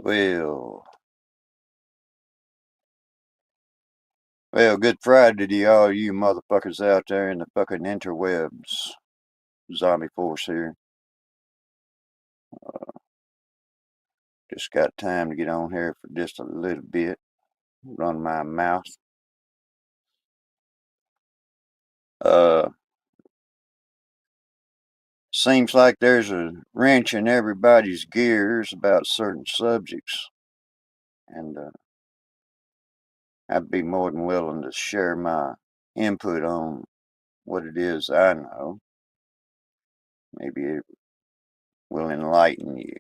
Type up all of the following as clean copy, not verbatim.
Well, good Friday to all you motherfuckers out there in the fucking interwebs. Zombie Force here. Just got time to get on here for just a little bit. Run my mouth. Uh, Seems like there's a wrench in everybody's gears about certain subjects. And I'd be more than willing to share my input on what it is I know. Maybe it will enlighten you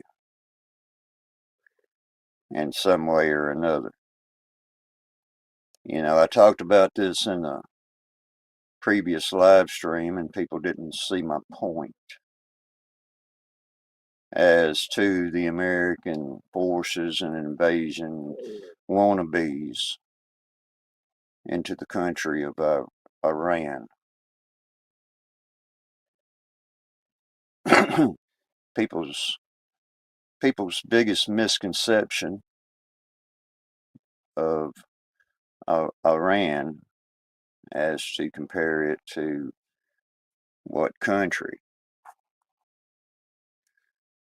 in some way or another. I talked about this in a previous live stream and people didn't see my point as to the American forces and invasion wannabes into the country of Iran. people's people's biggest misconception of Iran as to compare it to what country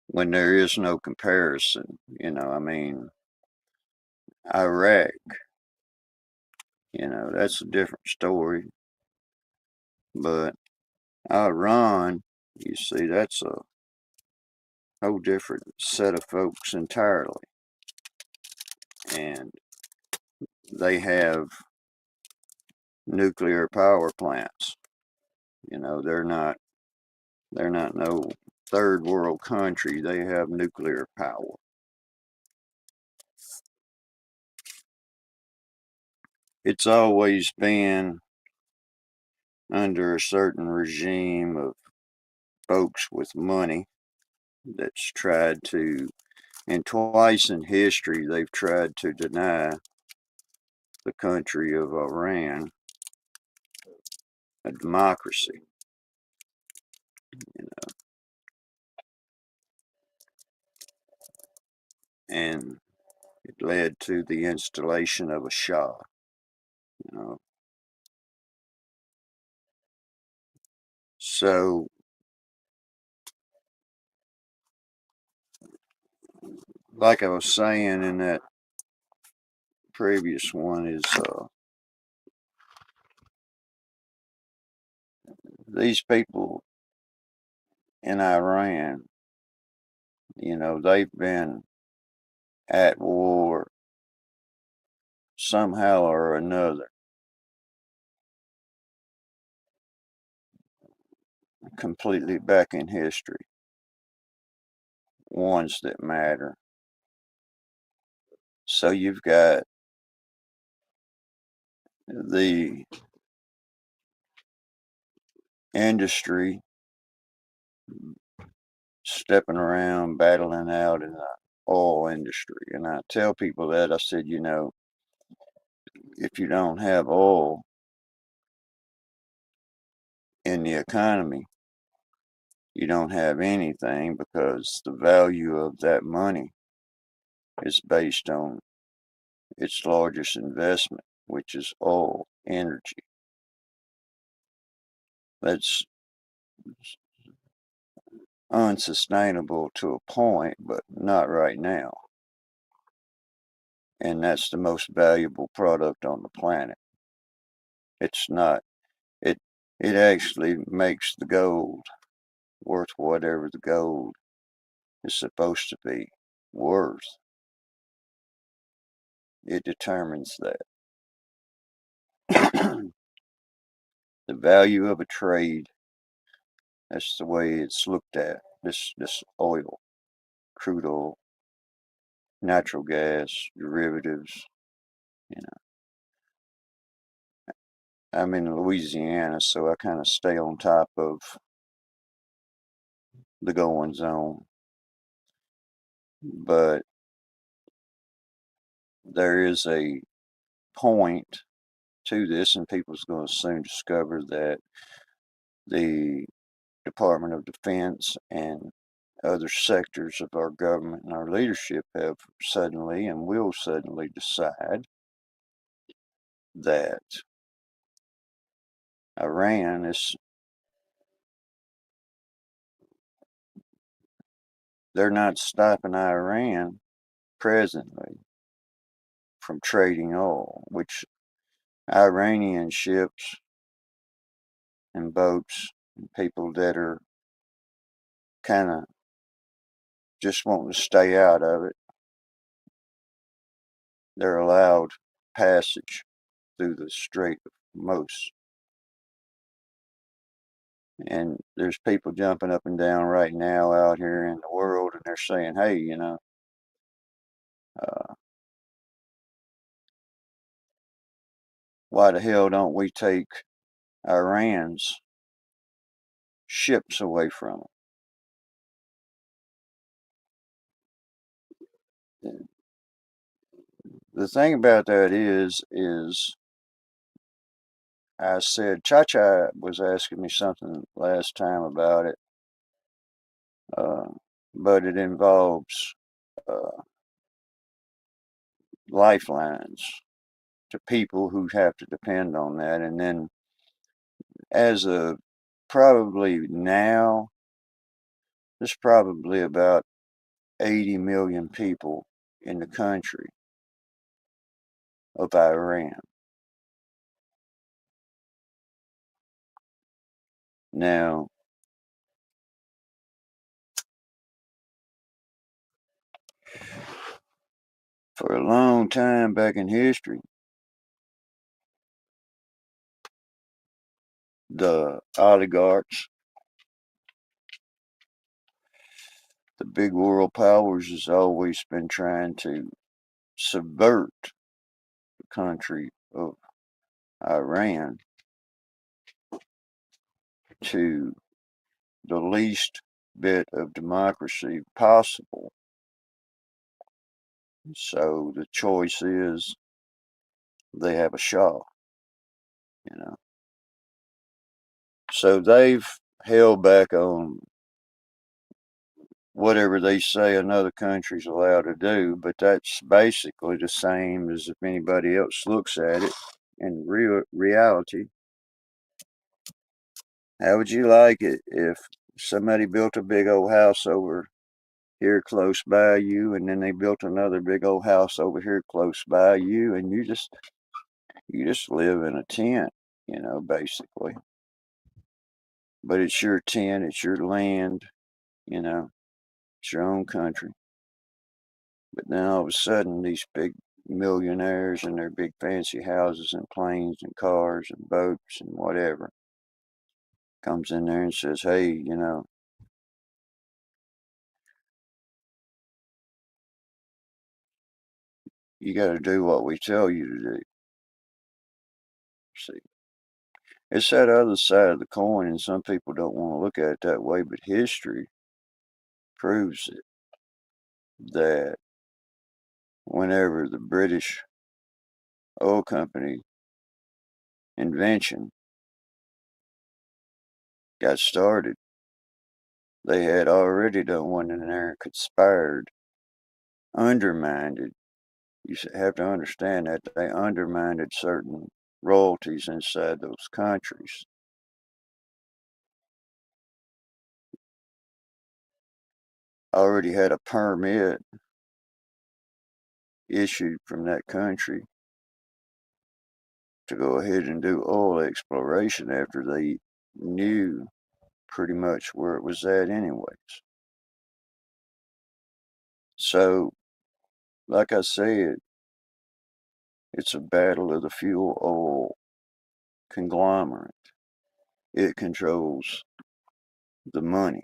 when there is no comparison. I mean, Iraq, that's a different story. But Iran, you see, that's a whole different set of folks entirely. And they have nuclear power plants. They're not no third world country. They have nuclear power. It's always been under a certain regime of folks with money that's tried to, and twice in history, they've tried to deny the country of Iran a democracy. You know, and it led to the installation of a Shah. You know. So, like I was saying in that previous one, is these people in Iran, they've been at war somehow or another, completely back in history, ones that matter. So you've got the industry stepping around, battling out in the oil industry. And I tell people that, I said, if you don't have oil in the economy, you don't have anything, because the value of that money is based on its largest investment, which is oil, energy. That's unsustainable to a point, but not right now. And that's the most valuable product on the planet. It's not, it, it actually makes the gold worth whatever the gold is supposed to be worth. It determines that. The value of a trade, that's the way it's looked at. This oil, crude oil, natural gas, derivatives, you know. I'm in Louisiana, so I kind of stay on top of the goings on. But there is a point to this, and people's going to soon discover that the Department of Defense and other sectors of our government and our leadership have suddenly and will suddenly decide that Iran is, they're not stopping Iran presently from trading oil, which Iranian ships and boats and people that are kind of just wanting to stay out of it, they're allowed passage through the Strait of Hormuz. And there's people jumping up and down right now out here in the world, and they're saying, hey, uh, why the hell don't we take Iran's ships away from them? The thing about that is I said, Cha was asking me something last time about it, uh, but it involves uh, lifelines to people who have to depend on that. And then as of probably now, there's probably about 80 million people in the country of Iran. Now, for a long time back in history, the oligarchs, the big world powers, has always been trying to subvert the country of Iran to the least bit of democracy possible. So the choice is they have a shah, you know. So they've held back on whatever they say another country's allowed to do, but that's basically the same as if anybody else looks at it in reality. How would you like it if somebody built a big old house over here close by you, and then they built another big old house over here close by you, and you just live in a tent, basically. But it's your tent, it's your land, you know, it's your own country. But then all of a sudden, these big millionaires and their big fancy houses and planes and cars and boats and whatever comes in there and says, hey, you got to do what we tell you to do. See, it's that other side of the coin, and some people don't want to look at it that way, but history proves it, that whenever the British oil company invention got started, they had already done one in there and conspired, undermined. You have to understand that they undermined certain royalties inside those countries. Already had a permit issued from that country to go ahead and do oil exploration after they knew pretty much where it was at anyways. So, like I said, it's a battle of the fuel oil conglomerate. It controls the money.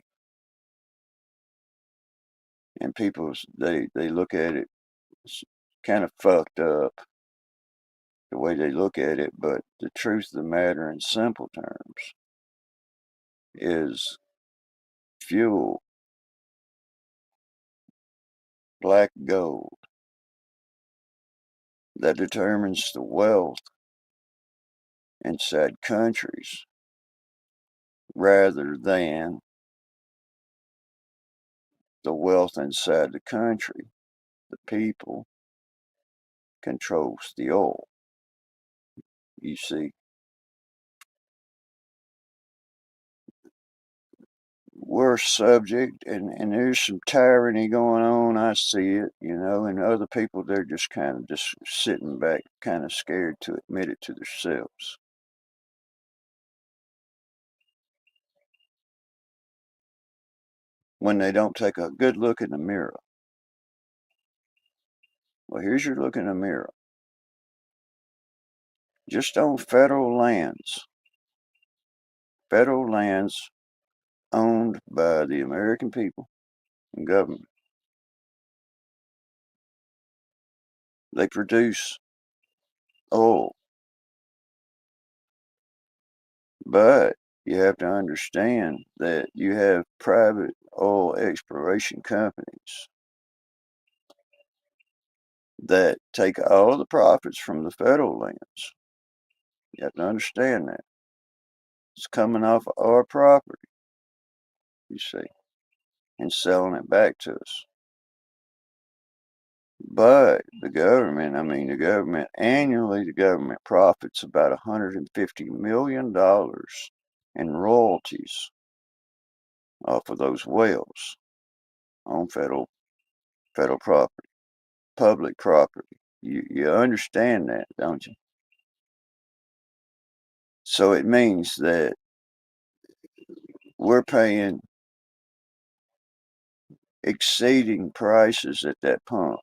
And people, they look at it, it's kind of fucked up the way they look at it, but the truth of the matter in simple terms is fuel, black gold, that determines the wealth inside countries rather than the wealth inside the country, the people, controls the oil. You see, we're subject, and there's some tyranny going on. I see it, and other people, they're just kind of just sitting back, kind of scared to admit it to themselves. When they don't take a good look in the mirror. Well, here's your look in the mirror. Just on federal lands owned by the American people and government. They produce oil, but you have to understand that you have private oil exploration companies that take all the profits from the federal lands. You have to understand that. It's coming off of our property, you see, and selling it back to us. But the government annually, the government profits about $150 million in royalties off of those wells on federal property, public property. You understand that, don't you? So it means that we're paying exceeding prices at that pump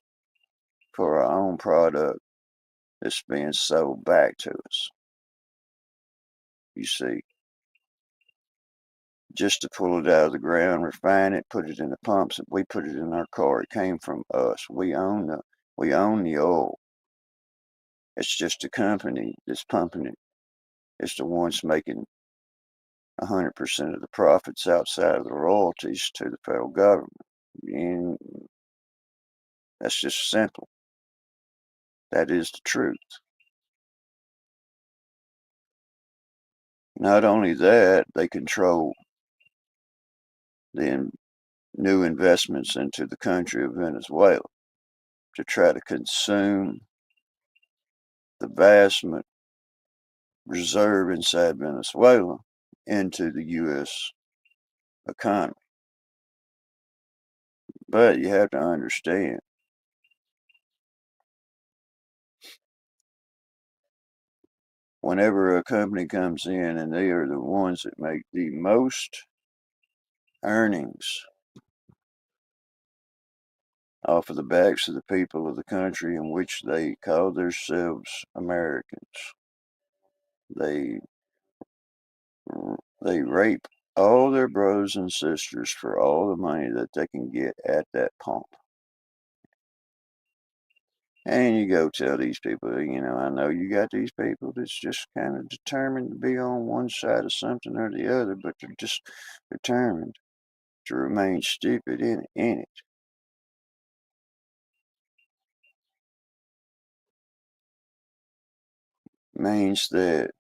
for our own product that's being sold back to us. You see, just to pull it out of the ground, refine it, put it in the pumps, and we put it in our car. It came from us. We own the oil. It's just a company that's pumping it. It's the ones making 100% of the profits outside of the royalties to the federal government. And that's just simple. That is the truth. Not only that, they control the new investments into the country of Venezuela to try to consume the vast reserve inside Venezuela into the U.S. economy. But you have to understand, whenever a company comes in and they are the ones that make the most earnings off of the backs of the people of the country in which they call themselves Americans, they they rape all their brothers and sisters for all the money that they can get at that pump. And you go tell these people, I know you got these people that's just kind of determined to be on one side of something or the other, but they're just determined to remain stupid in it. Means that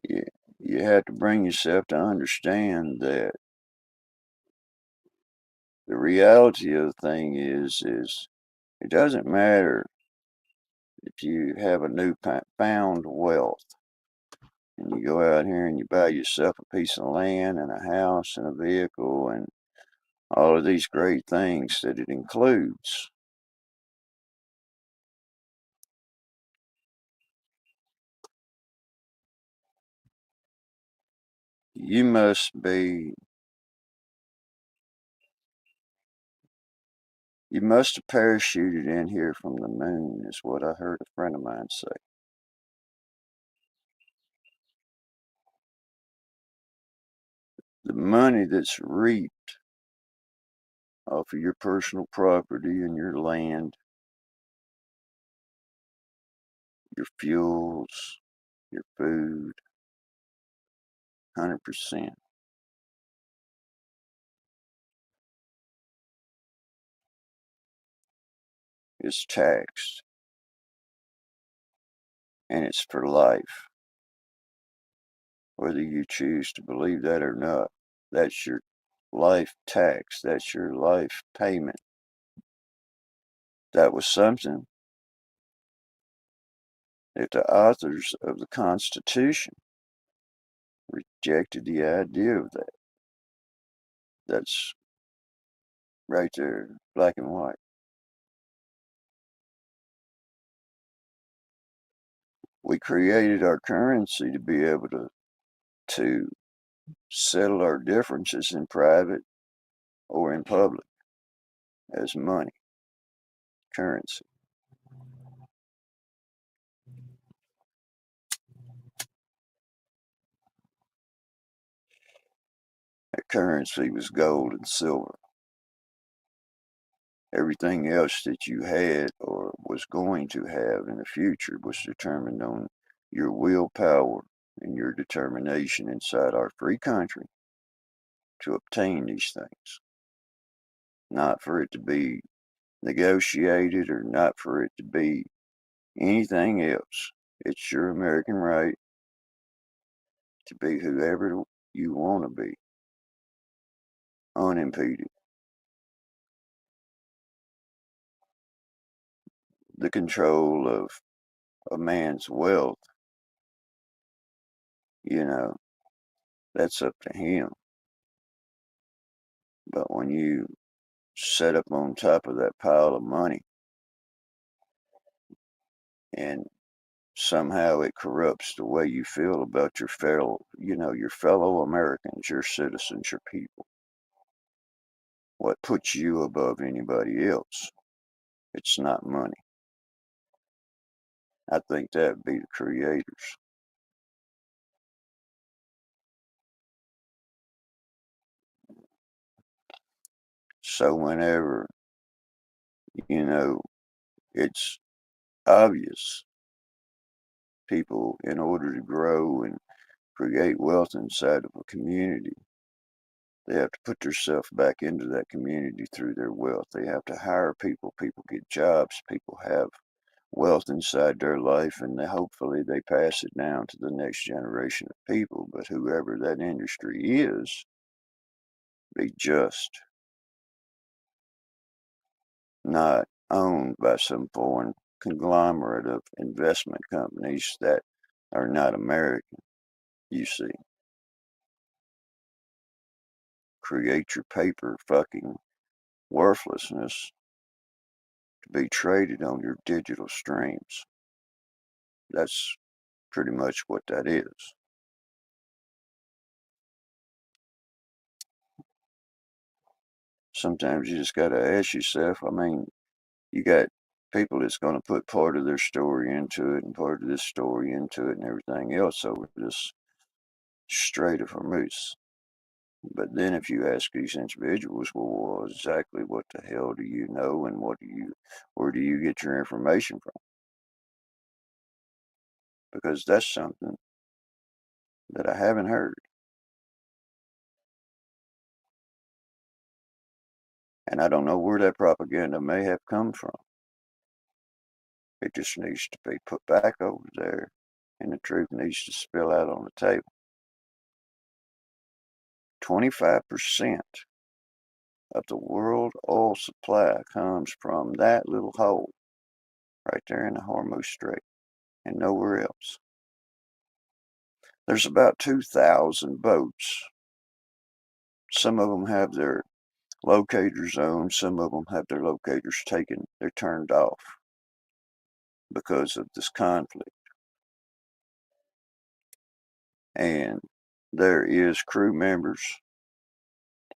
you, you have to bring yourself to understand that the reality of the thing is it doesn't matter if you have a new found wealth and you go out here and you buy yourself a piece of land and a house and a vehicle and all of these great things that it includes. You must be, you must have parachuted in here from the moon, is what I heard a friend of mine say. The money that's reaped off of your personal property and your land, your fuels, your food, 100% is taxed, and it's for life. Whether you choose to believe that or not, that's your life tax. That's your life payment. That was something that the authors of the Constitution rejected the idea of that. That's right there, black and white. We created our currency to be able to settle our differences in private or in public as money, currency. That currency was gold and silver. Everything else that you had or was going to have in the future was determined on your willpower and your determination inside our free country to obtain these things. Not for it to be negotiated or not for it to be anything else. It's your American right to be whoever you want to be, unimpeded. The control of a man's wealth, you know, that's up to him. But when you set up on top of that pile of money and somehow it corrupts the way you feel about your fellow Americans, your citizens, your people, what puts you above anybody else? It's not money. I think that'd be the creators. So whenever, you know, it's obvious people, in order to grow and create wealth inside of a community, they have to put themselves back into that community through their wealth. They have to hire people, people get jobs, people have wealth inside their life, and hopefully they pass it down to the next generation of people. But whoever that industry is, be just, not owned by some foreign conglomerate of investment companies that are not American, you see. Create your paper fucking worthlessness to be traded on your digital streams. That's pretty much what that is. Sometimes you just got to ask yourself, I mean, you got people that's going to put part of their story into it and part of this story into it and everything else over this Strait of Hormuz. But then if you ask these individuals, well, exactly what the hell do you know and where do you get your information from? Because that's something that I haven't heard. And I don't know where that propaganda may have come from. It just needs to be put back over there and the truth needs to spill out on the table. 25% of the world oil supply comes from that little hole right there in the Hormuz Strait and nowhere else. There's about 2,000 boats. Some of them have their locators on, some of them have their locators taken, they're turned off because of this conflict. And there is crew members.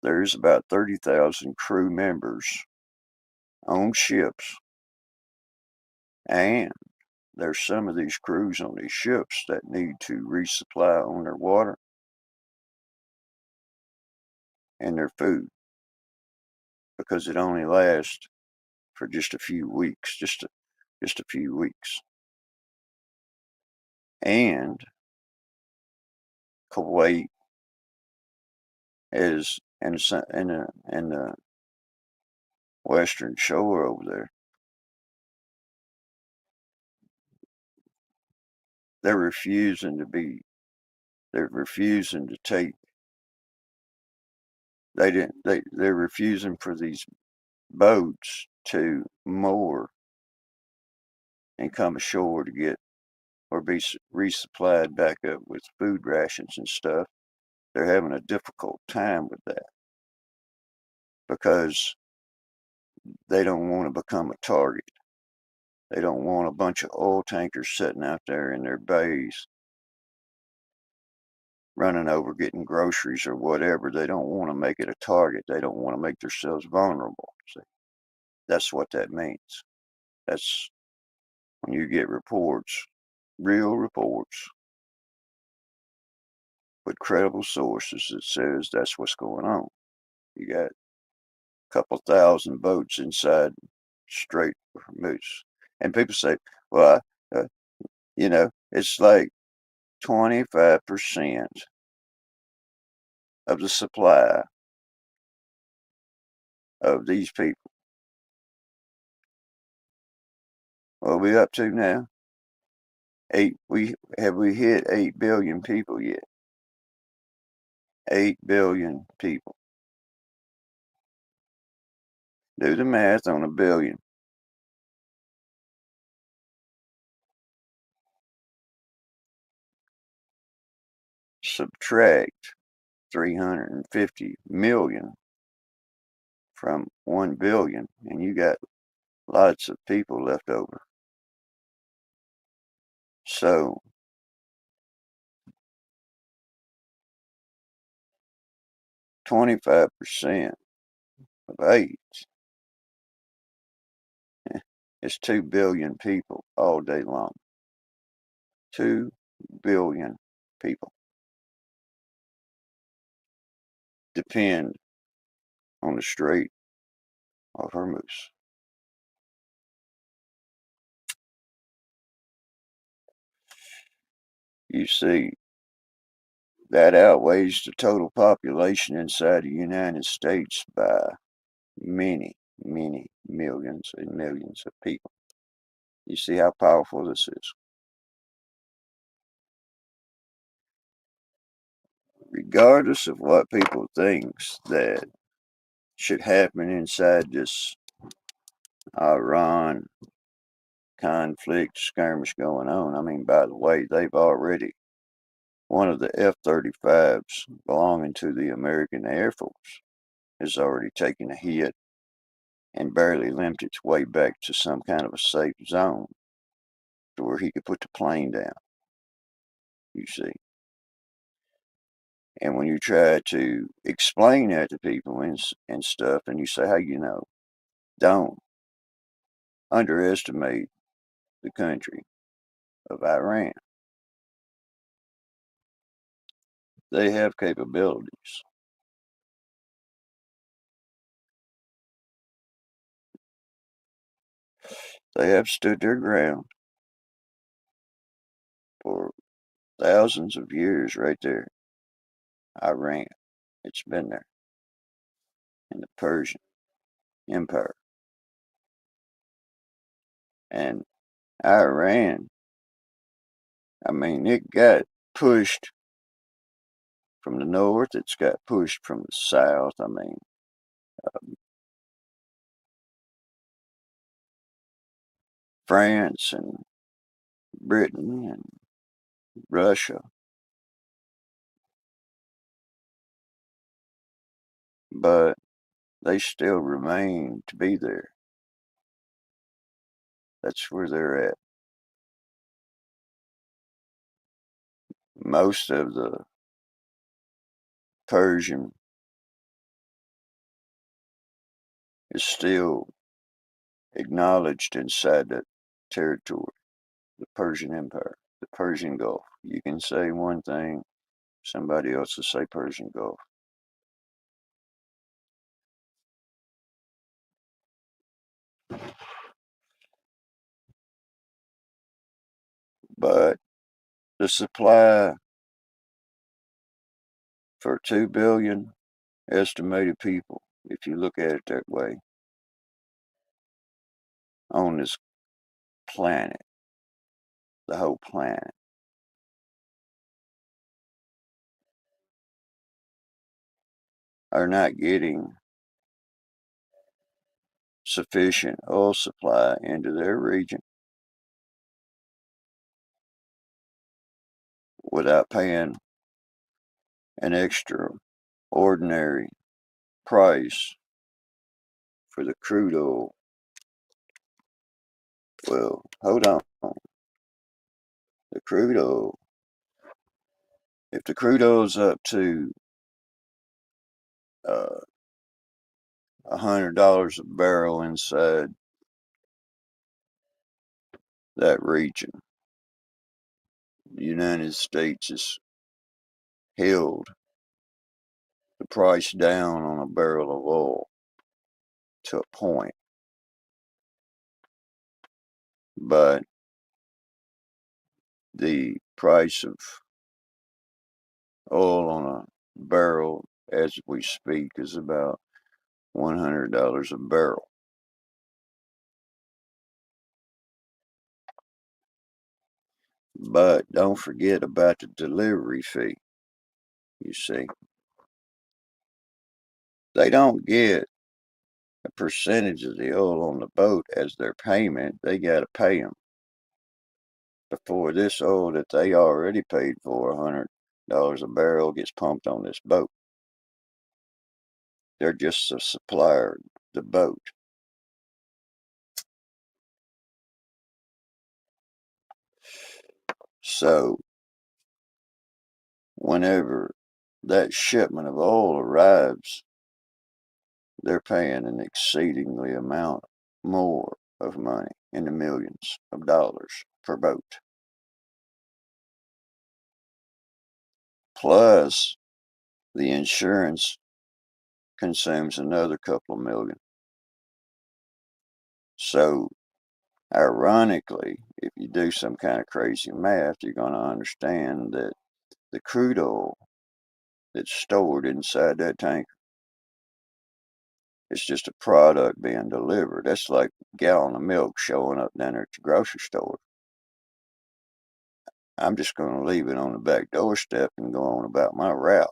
There's about 30,000 crew members on ships. And there's some of these crews on these ships that need to resupply on their water and their food because it only lasts for just a few weeks, just a few weeks. And Kuwait is in the western shore over there. They're refusing to be. They're refusing to take they're refusing for these boats to moor and come ashore to get or be resupplied back up with food rations and stuff. They're having a difficult time with that because they don't want to become a target. They don't want a bunch of oil tankers sitting out there in their bays running over getting groceries or whatever. They don't want to make it a target. They don't want to make themselves vulnerable. See, that's what that means. That's when you get reports, real reports with credible sources that says that's what's going on. You got a couple thousand boats inside Strait of Hormuz. And people say, well, it's like 25% of the supply of these people. What are we up to now? We hit 8 billion people yet? 8 billion people. Do the math on a billion. Subtract 350 million from 1 billion, and you got lots of people left over. So 25% of 8 is 2 billion people all day long. 2 billion people depend on the Strait of Hormuz. You see, that outweighs the total population inside the United States by many, many millions and millions of people. You see how powerful this is. Regardless of what people think that should happen inside this Iran conflict skirmish going on. I mean, by the way, one of the F-35s belonging to the American Air Force has already taken a hit and barely limped its way back to some kind of a safe zone to where he could put the plane down, you see. And when you try to explain that to people and stuff, and you say, hey, don't underestimate the country of Iran. They have capabilities. They have stood their ground for thousands of years right there. Iran, it's been there. In the Persian Empire. And Iran, I mean, it got pushed from the north, it's got pushed from the south. I mean, France and Britain and Russia. But they still remain to be there. That's where they're at. Most of the Persian is still acknowledged inside that territory, the Persian Empire, the Persian Gulf. You can say one thing, somebody else will say Persian Gulf. But the supply for 2 billion estimated people, if you look at it that way, on this planet, the whole planet, are not getting sufficient oil supply into their region without paying an extraordinary price for the crude oil. Well, hold on. The crude oil, if the crude oil's up to $100 a barrel inside that region, the United States has held the price down on a barrel of oil to a point. But the price of oil on a barrel as we speak is about $100 a barrel. But don't forget about the delivery fee. You see, they don't get a percentage of the oil on the boat as their payment. They got to pay them before this oil that they already paid for, $100 a barrel, gets pumped on this boat. They're just a supplier, the boat. So whenever that shipment of oil arrives, they're paying an exceedingly amount more of money, in the millions of dollars per boat. Plus, the insurance consumes another couple of million. So, ironically, if you do some kind of crazy math, you're going to understand that the crude oil that's stored inside that tanker is just a product being delivered. That's like a gallon of milk showing up down there at the grocery store. I'm just going to leave it on the back doorstep and go on about my route.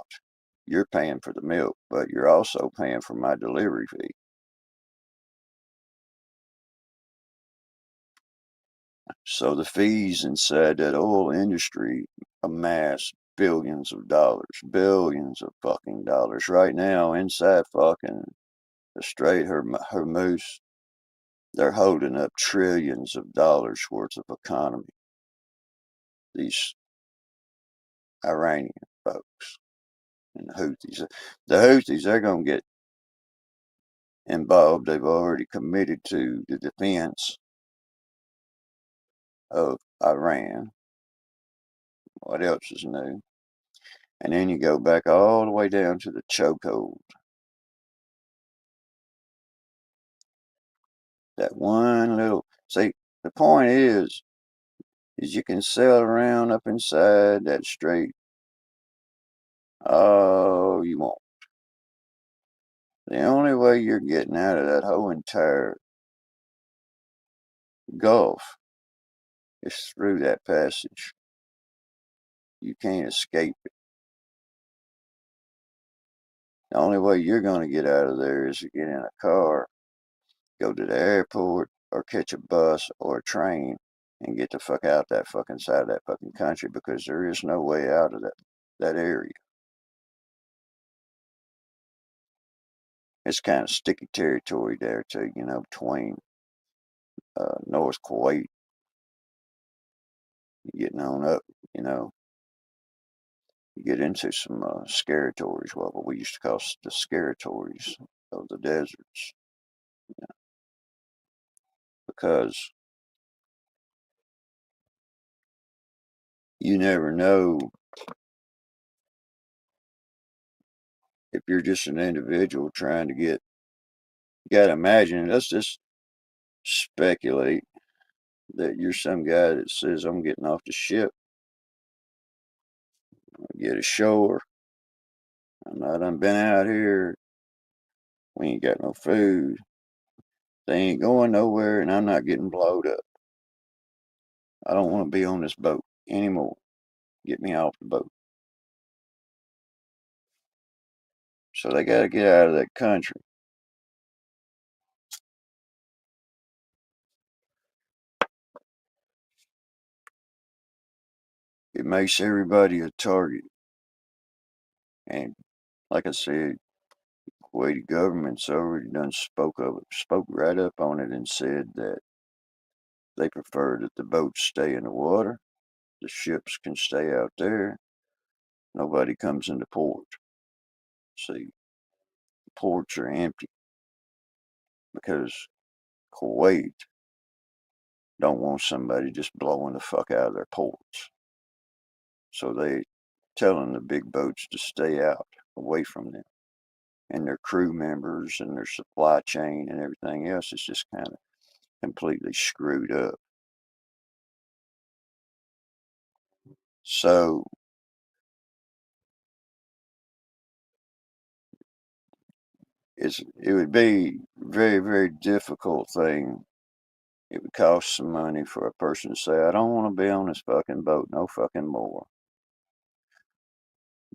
You're paying for the milk, but you're also paying for my delivery fee. So the fees inside that oil industry amass billions of fucking dollars. Right now, inside fucking the Strait Hormuz, they're holding up trillions of dollars worth of economy. These Iranian folks and the Houthis. The Houthis, they're going to get involved. They've already committed to the defense of Iran. What else is new? And then you go back all the way down to the chokehold. That one little, see, the point is you can sail around up inside that strait all you want. The only way you're getting out of that whole entire Gulf is through that passage. You can't escape it. The only way you're going to get out of there is to get in a car, go to the airport, or catch a bus or a train and get the fuck out that fucking side of that fucking country, because there is no way out of that area. It's kind of sticky territory there too, between North Kuwait, getting on up, you know, you get into some territories, what we used to call the territories of the deserts, because you never know if you're just an individual trying to get. You gotta imagine. Let's just speculate that you're some guy that says, I'm getting off the ship, get ashore. I done been out here. We ain't got no food. They ain't going nowhere, and I'm not getting blowed up. I don't want to be on this boat anymore. Get me off the boat. So they got to get out of that country. It makes everybody a target. And like I said, Kuwaiti government's already done spoke right up on it and said that they prefer that the boats stay in the water, the ships can stay out there, nobody comes into port. See, ports are empty because Kuwait don't want somebody just blowing the fuck out of their ports. So they telling the big boats to stay out, away from them. And their crew members and their supply chain and everything else is just kind of completely screwed up. So it would be very, very difficult thing. It would cost some money for a person to say, I don't want to be on this fucking boat no fucking more.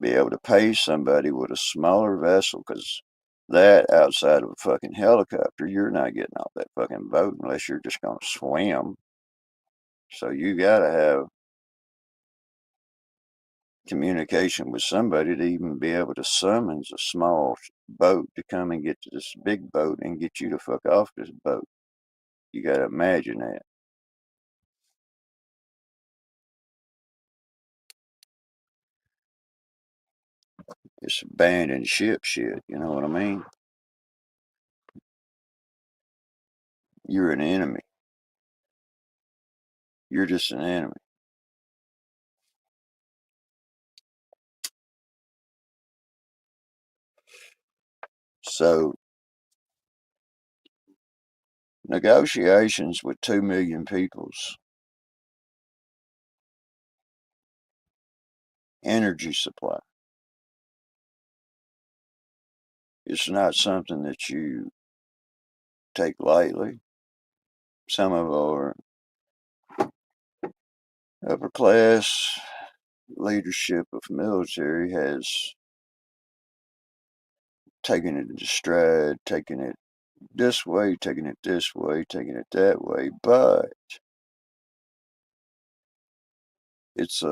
Be able to pay somebody with a smaller vessel, because that outside of a fucking helicopter, you're not getting off that fucking boat unless you're just going to swim. So you got to have communication with somebody to even be able to summons a small boat to come and get to this big boat and get you to fuck off this boat. You got to imagine that. It's abandoned ship shit, you know what I mean? You're an enemy. You're just an enemy. So negotiations with 2 million people's energy supply, it's not something that you take lightly. Some of our upper class leadership of military has taken it into stride, taken it this way, taking it this way, taking it that way, but it's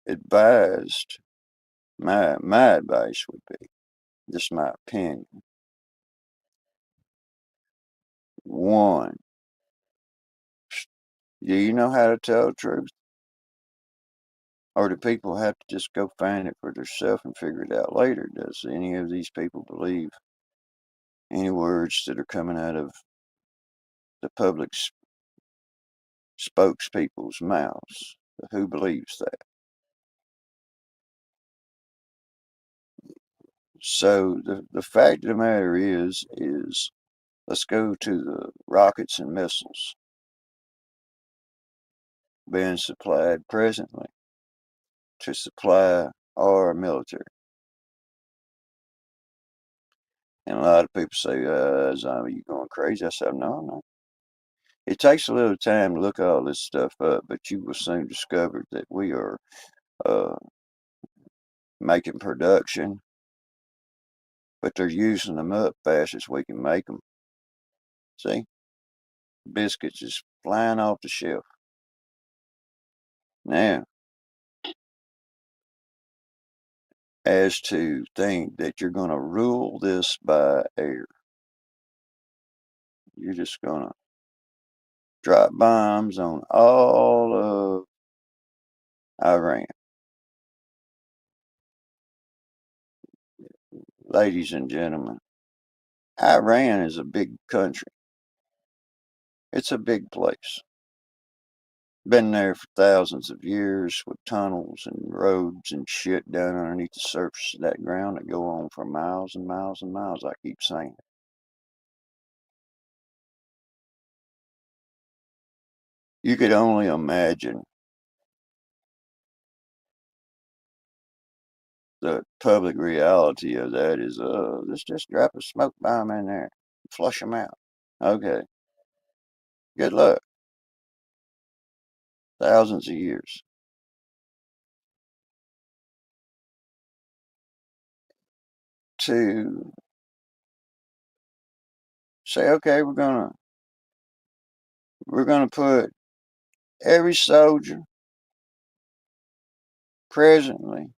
advised. My advice would be, just my opinion. One, do you know how to tell the truth? Or do people have to just go find it for themselves and figure it out later? Does any of these people believe any words that are coming out of the public spokespeople's mouths? Who believes that? So the fact of the matter is let's go to the rockets and missiles being supplied presently to supply our military. And a lot of people say, Zombie, you going crazy? I said, no, no. It takes a little time to look all this stuff up, but you will soon discover that we are uh, making production, but they're using them up fast as we can make them. See? Biscuits is flying off the shelf. Now, as to think that you're going to rule this by air, you're just going to drop bombs on all of Iran. Ladies and gentlemen, Iran is a big country. It's a big place. Been there for thousands of years with tunnels and roads and shit down underneath the surface of that ground that go on for miles and miles and miles, I keep saying. You could only imagine the public reality of that is, let's just drop a smoke bomb in there, flush them out. Okay, good luck. Thousands of years. to say, okay, we're gonna put every soldier presently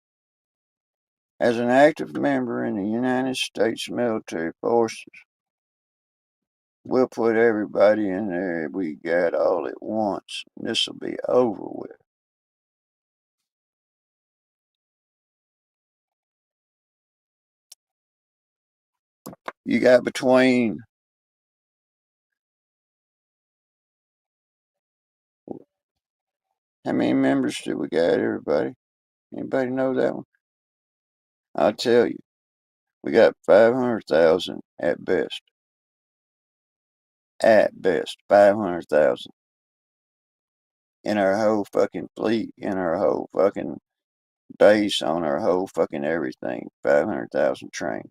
as an active member in the United States military forces. We'll put everybody in there we got all at once. This'll be over with. You got between how many members do we got, everybody? Anybody know that one? I'll tell you. We got 500,000 at best. At best, 500,000 in our whole fucking fleet, in our whole fucking base, on our whole fucking everything. 500,000 trained.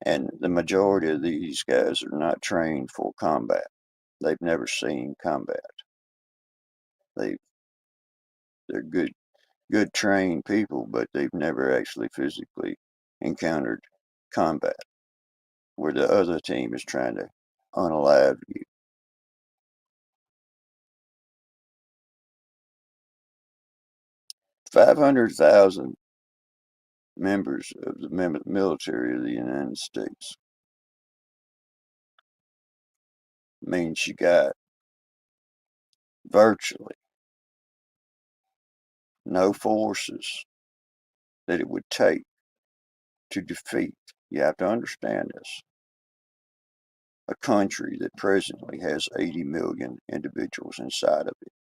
And the majority of these guys are not trained for combat. They've never seen combat. They they're good trained people, but they've never actually physically encountered combat where the other team is trying to unalive you. 500,000 members of the military of the United States means you got virtually no forces that it would take to defeat. You have to understand this. A country that presently has 80 million individuals inside of it.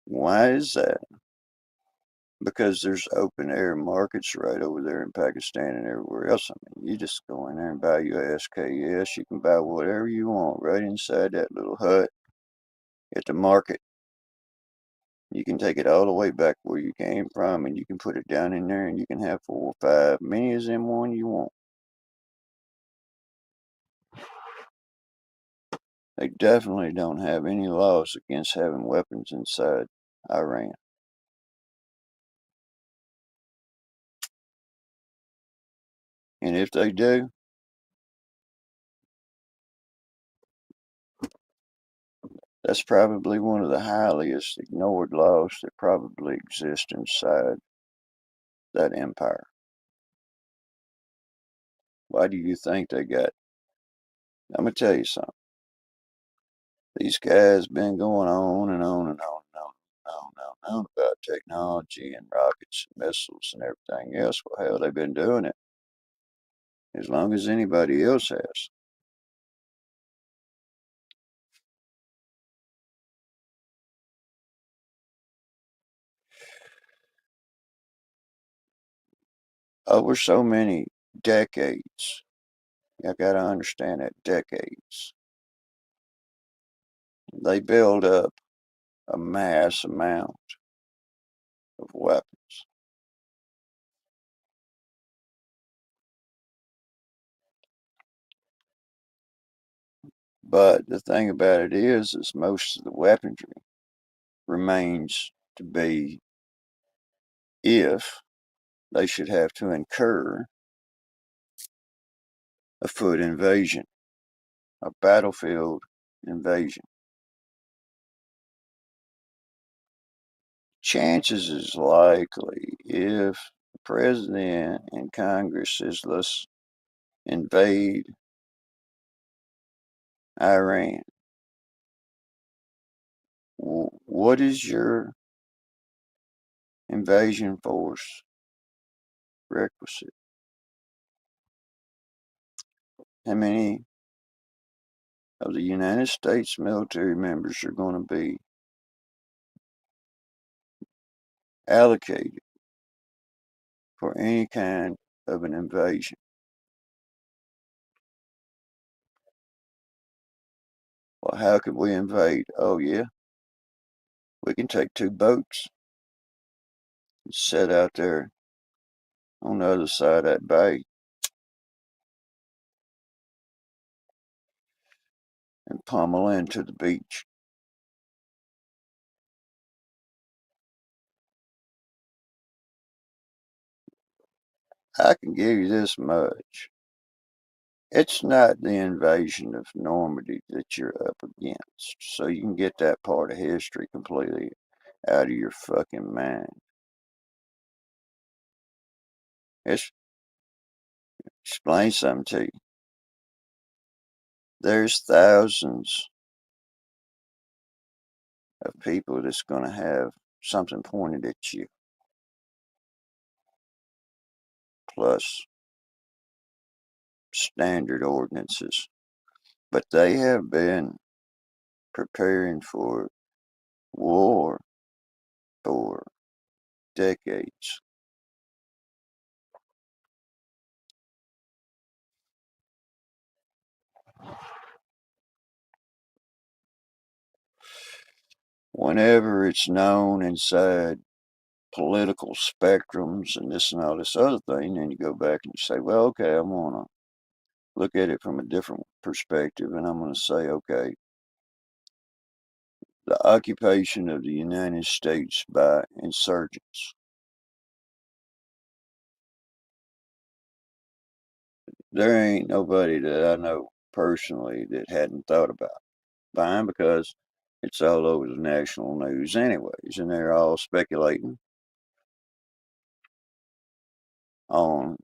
Why is that? Because there's open air markets right over there in Pakistan and everywhere else. I mean, you just go in there and buy your SKS. You can buy whatever you want right inside that little hut at the market. You can take it all the way back where you came from and you can put it down in there and you can have 4 or 5, many as in one you want. They definitely don't have any laws against having weapons inside Iran. And if they do, that's probably one of the highliest ignored laws that probably exist inside that empire. Why do you think they got? I'm gonna tell you something. These guys been going on and on and on and on and on and on about technology and rockets and missiles and everything else. Well, hell, they've been doing it as long as anybody else has. Over so many decades, you gotta understand that decades, they build up a mass amount of weapons. But the thing about it is most of the weaponry remains to be if they should have to incur a foot invasion, a battlefield invasion. Chances is likely if the president and Congress says let's invade Iran, what is your invasion force requisite? How many of the United States military members are going to be allocated for any kind of an invasion? Well, how could we invade? Oh, yeah, we can take 2 boats and set out there on the other side of that bay and pummel into the beach. I can give you this much. It's not the invasion of Normandy that you're up against, so you can get that part of history completely out of your fucking mind. Let's explain something to you. There's thousands of people that's going to have something pointed at you, plus standard ordinances. But they have been preparing for war for decades. Whenever it's known inside political spectrums and this and all this other thing, then you go back and you say, well, okay, I'm going to look at it from a different perspective, and I'm going to say, okay, the occupation of the United States by insurgents. There ain't nobody that I know personally that hadn't thought about buying because it's all over the national news anyways, and they're all speculating on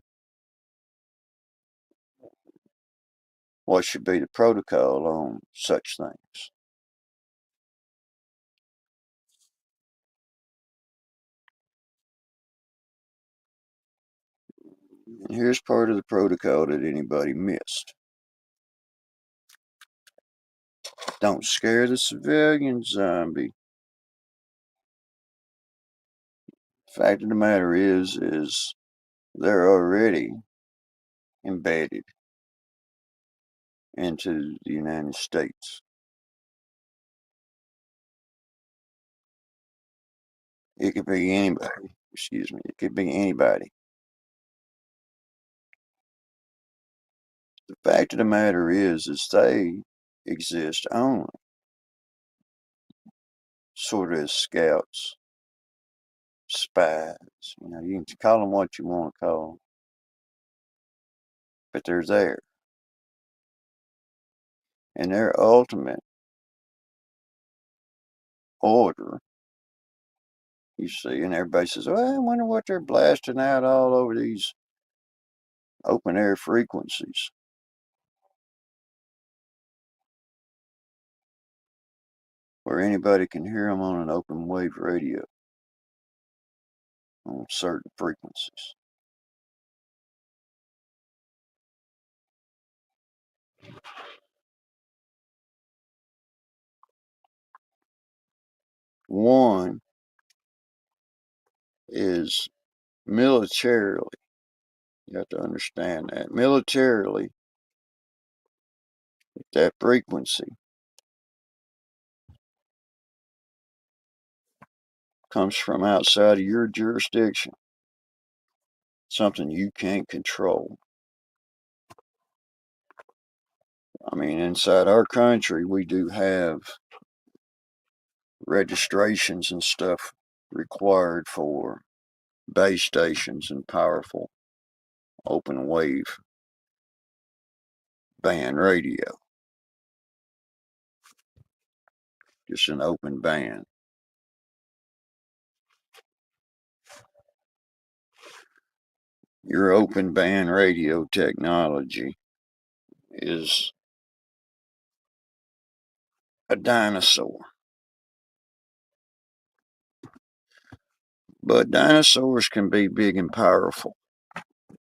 what should be the protocol on such things. And here's part of the protocol that anybody missed. Don't scare the civilian zombie. Fact of the matter is they're already embedded into the United States. It could be anybody. Excuse me. It could be anybody. The fact of the matter is they exist only sort of as scouts, spies. You know, you can call them what you want to call them, but they're there. And their ultimate order, you see, and everybody says, well, I wonder what they're blasting out all over these open air frequencies. Where anybody can hear them on an open wave radio on certain frequencies. One is militarily, you have to understand that militarily, that frequency comes from outside of your jurisdiction, something you can't control. I mean, inside our country, we do have registrations and stuff required for base stations and powerful open wave band radio. Just an open band. Your open band radio technology is a dinosaur. But dinosaurs can be big and powerful.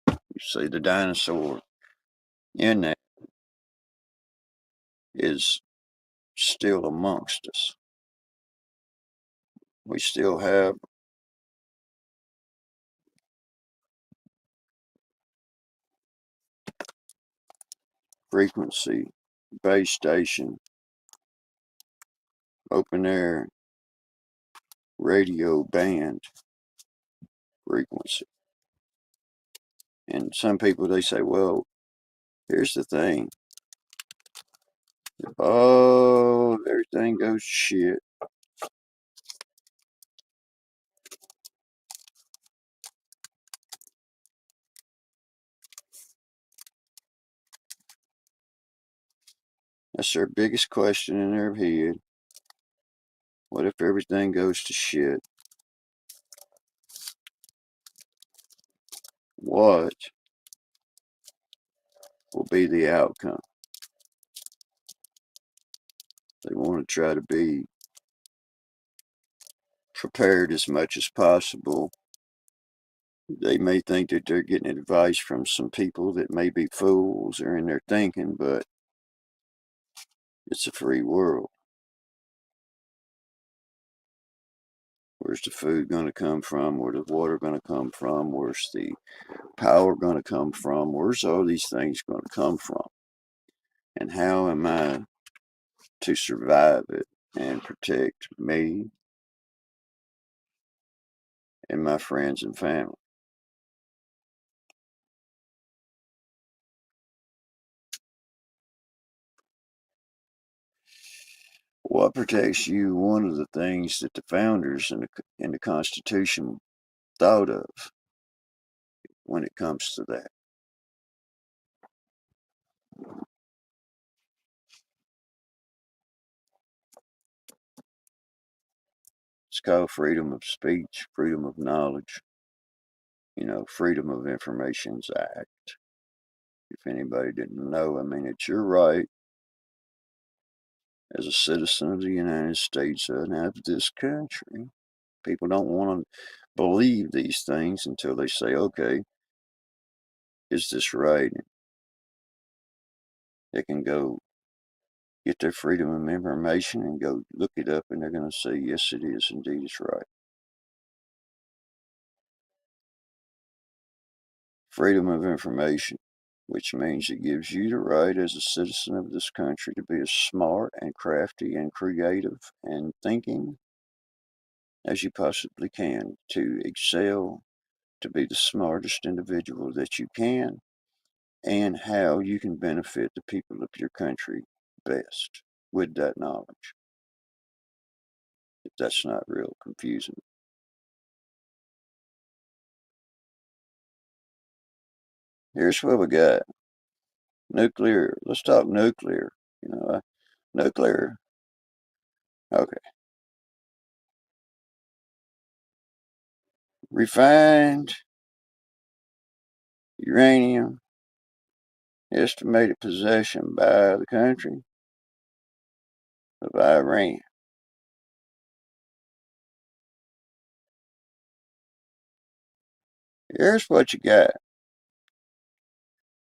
You see, the dinosaur in that is still amongst us. We still have frequency, base station, open air, radio band frequency. And some people, they say, well, here's the thing. Oh, everything goes to shit. That's their biggest question in their head. What if everything goes to shit? What will be the outcome? They want to try to be prepared as much as possible. They may think that they're getting advice from some people that may be fools or in their thinking, but it's a free world. Where's the food going to come from? Where's the water going to come from? Where's the power going to come from? Where's all these things going to come from? And how am I to survive it and protect me and my friends and family? What protects you? One of the things that the founders in the Constitution thought of when it comes to that. It's called freedom of speech, freedom of knowledge, Freedom of Information's Act. If anybody didn't know, I mean, it's your right as a citizen of the United States and of this country. People don't want to believe these things until they say, okay, is this right? They can go get their freedom of information and go look it up, and they're going to say, yes, it is. Indeed, it's right. Freedom of information, which means it gives you the right as a citizen of this country to be as smart and crafty and creative and thinking as you possibly can, to excel, to be the smartest individual that you can, and how you can benefit the people of your country best with that knowledge. If that's not real confusing. Here's what we got. Nuclear. Let's talk nuclear. Nuclear. Okay. Refined uranium, estimated possession by the country of Iran. Here's what you got.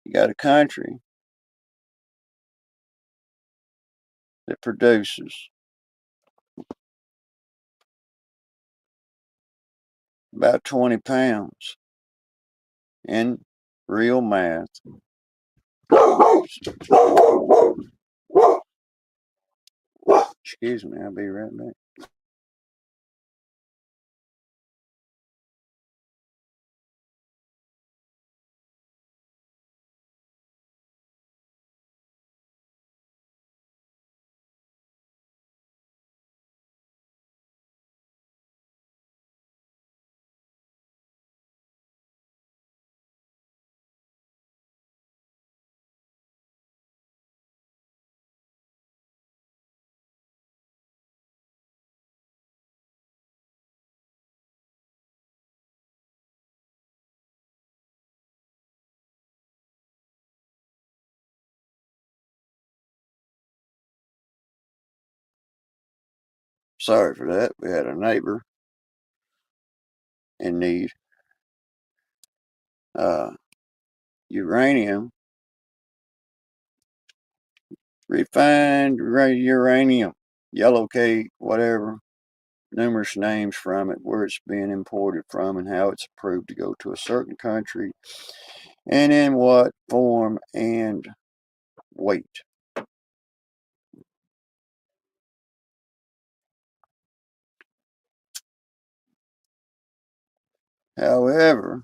You got a country that produces about 20 pounds in real math. Excuse me, I'll be right back. Sorry for that. We had a neighbor in need. Uh, Uranium, refined uranium, yellow cake, whatever, numerous names from it, where it's being imported from, and how it's approved to go to a certain country, and in what form and weight. However,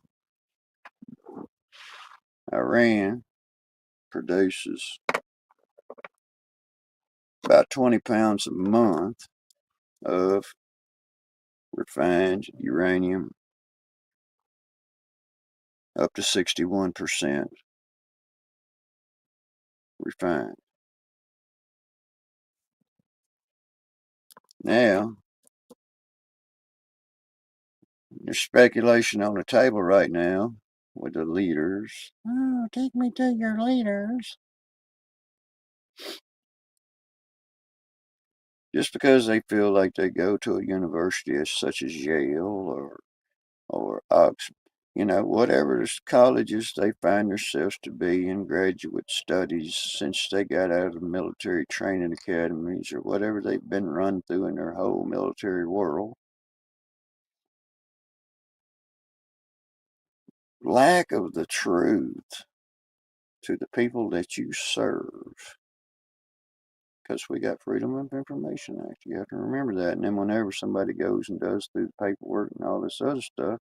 Iran produces about 20 pounds a month of refined uranium, up to 61% refined. Now, there's speculation on the table right now with the leaders. Oh, take me to your leaders. Just because they feel like they go to a university such as Yale or Oxford, whatever colleges they find themselves to be in graduate studies since they got out of military training academies or whatever they've been run through in their whole military world. Lack of the truth to the people that you serve. Because we got Freedom of Information Act. You have to remember that. And then whenever somebody goes and does through the paperwork and all this other stuff,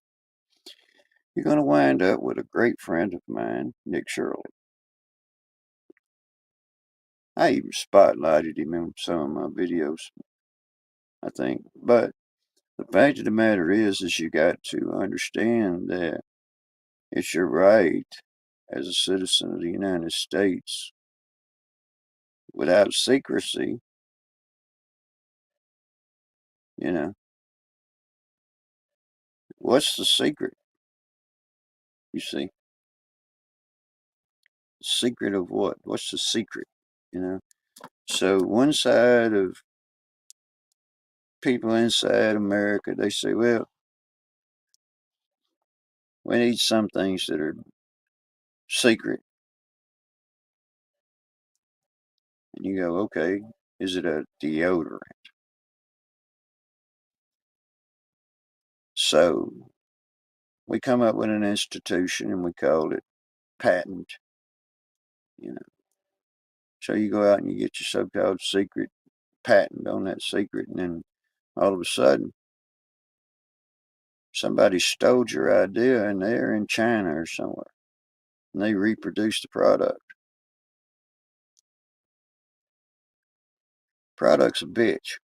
you're going to wind up with a great friend of mine, Nick Shirley. I even spotlighted him in some of my videos, I think. But the fact of the matter is you got to understand that it's your right as a citizen of the United States without secrecy, you know. What's the secret? You see, secret of what? What's the secret? You know. So one side of people inside America, they say, well, we need some things that are secret. And you go, okay, is it a deodorant? So we come up with an institution and we call it patent, you know. So you go out and you get your so-called secret patent on that secret, and then all of a sudden somebody stole your idea and they're in China or somewhere and they reproduce the product. Product's a bitch.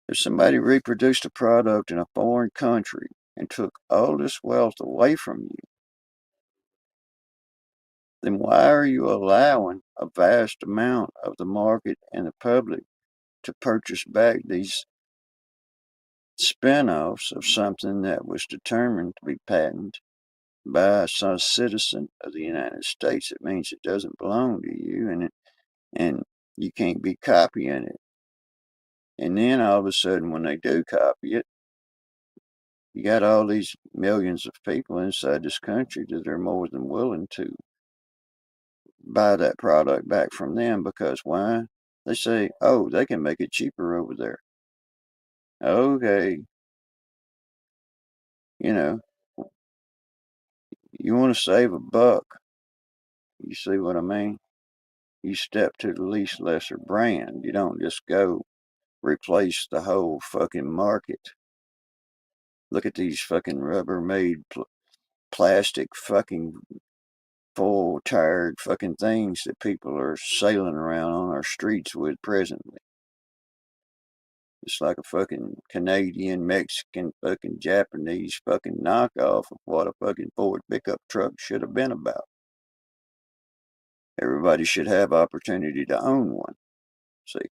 If somebody reproduced a product in a foreign country and took all this wealth away from you, then why are you allowing a vast amount of the market and the public to purchase back these spin-offs of something that was determined to be patented by some citizen of the United States? It means it doesn't belong to you, and you can't be copying it. And then all of a sudden, when they do copy it, you got all these millions of people inside this country that are more than willing to buy that product back from them because why? They say, oh, they can make it cheaper over there. Okay, you know, you want to save a buck. You see what I mean? You step to the least lesser brand. You don't just go replace the whole fucking market. Look at these fucking Rubbermaid plastic fucking full tired fucking things that people are sailing around on our streets with presently. It's like a fucking Canadian, Mexican, fucking Japanese fucking knockoff of what a fucking Ford pickup truck should have been about. Everybody should have opportunity to own one. See,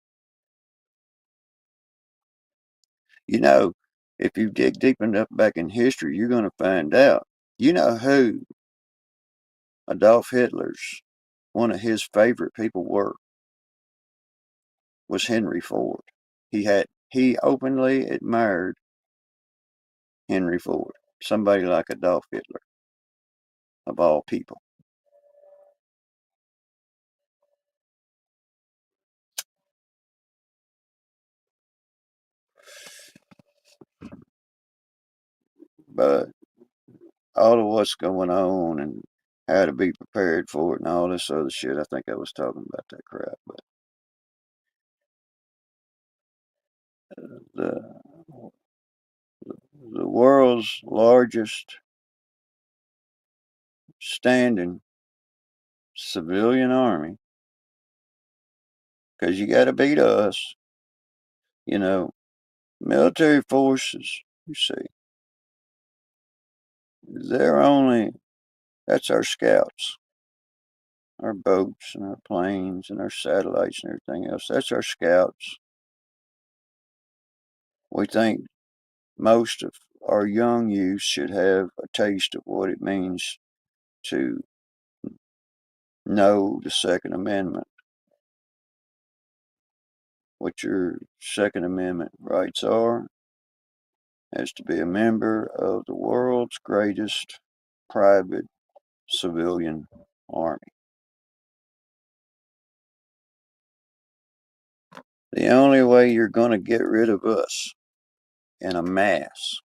you know, if you dig deep enough back in history, you're going to find out. You know who Adolf Hitler's one of his favorite people were was Henry Ford. He openly admired Henry Ford, somebody like Adolf Hitler, of all people. But all of what's going on and how to be prepared for it and all this other shit, I think I was talking about that crap. But the the world's largest standing civilian army, because you got to beat us, you know, military forces, you see, they're only, that's our scouts. our boats and our planes and our satellites and everything else. That's our scouts. We think most of our young youth should have a taste of what it means to know the Second Amendment, what your Second Amendment rights are, as to be a member of the world's greatest private civilian army. The only way you're going to get rid of us in a mass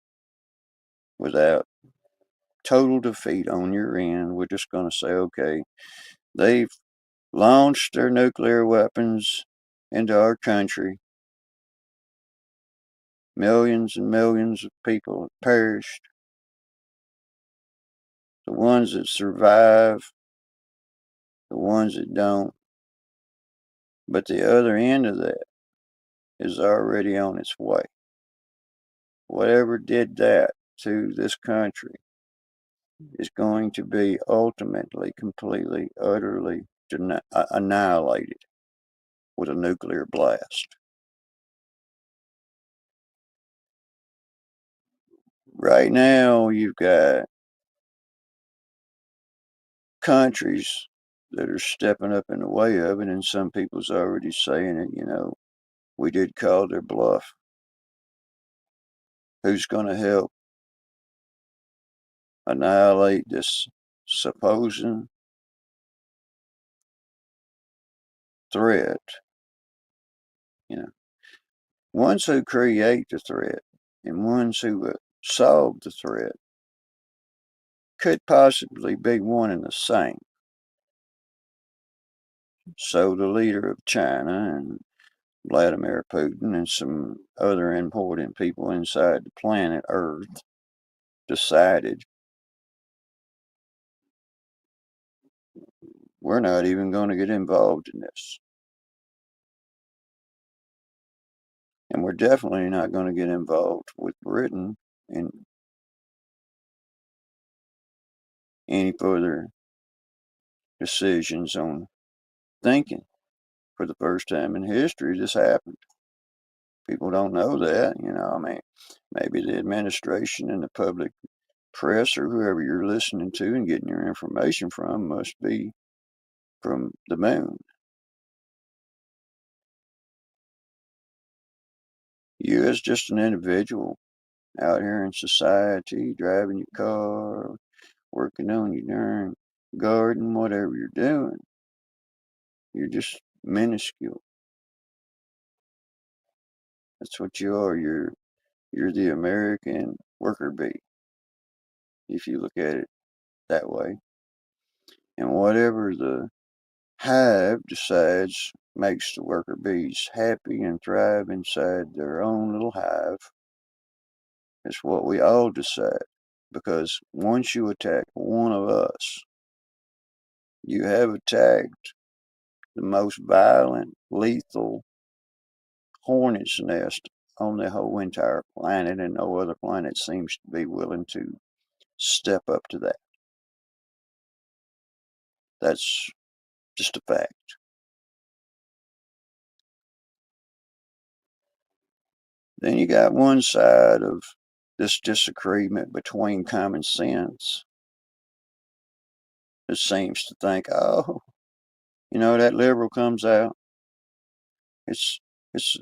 without total defeat on your end, we're just going to say, okay, they've launched their nuclear weapons into our country. Millions and millions of people have perished. The ones that survive, the ones that don't. But the other end of that is already on its way. Whatever did that to this country is going to be ultimately, completely, utterly annihilated with a nuclear blast. Right now, you've got countries that are stepping up in the way of it, and some people's already saying it, we did call their bluff. Who's going to help annihilate this supposing threat? Ones who create the threat and ones who solve the threat could possibly be one and the same. So the leader of China and Vladimir Putin and some other important people inside the planet Earth decided we're not even going to get involved in this. And we're definitely not going to get involved with Britain in any further decisions on thinking. For the first time in history, this happened. People don't know that, maybe the administration and the public press or whoever you're listening to and getting your information from must be from the moon. You as just an individual out here in society, driving your car, working on your darn garden, whatever you're doing, you're just minuscule. That's what you are. You're the American worker bee, if you look at it that way. And whatever the hive decides makes the worker bees happy and thrive inside their own little hive. It's what we all decide. Because once you attack one of us, you have attacked the most violent, lethal hornet's nest on the whole entire planet, and no other planet seems to be willing to step up to that. That's just a fact. Then you got one side of this disagreement between common sense that seems to think, oh, that liberal comes out. It's it's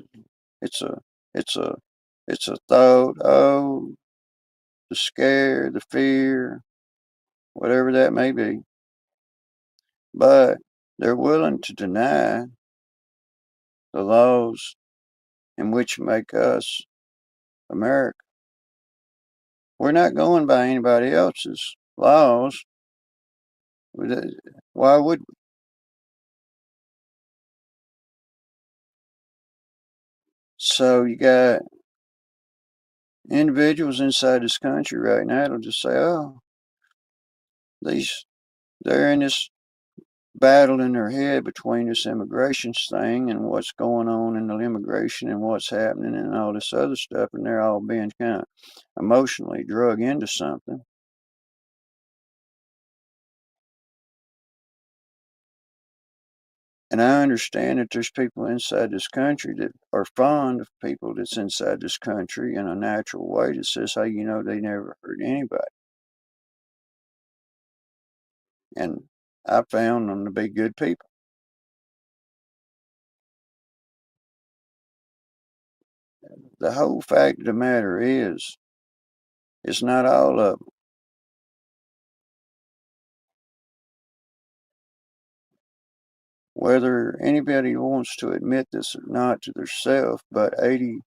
it's a it's a it's a thought. Oh, the scare, the fear, whatever that may be. But they're willing to deny the laws in which make us America. We're not going by anybody else's laws. Why would we? So you got individuals inside this country right now that'll just say, oh, they're in this battle in their head between this immigration thing and what's going on in the immigration and what's happening and all this other stuff, and they're all being kind of emotionally drug into something. And I understand that there's people inside this country that are fond of people that's inside this country in a natural way that says, hey, you know, they never hurt anybody. And I found them to be good people. The whole fact of the matter is, it's not all of them. Whether anybody wants to admit this or not to themselves, but 82%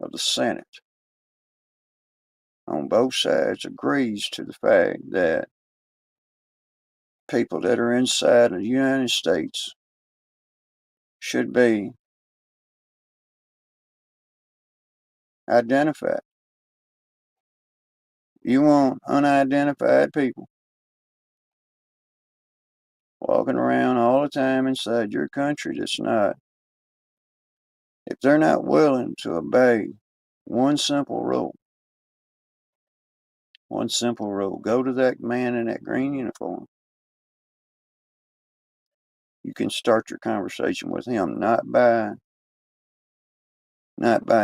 of the Senate on both sides agrees to the fact that people that are inside of the United States should be identified. You want unidentified people walking around all the time inside your country that's not, if they're not willing to obey one simple rule, go to that man in that green uniform. You can start your conversation with him, not by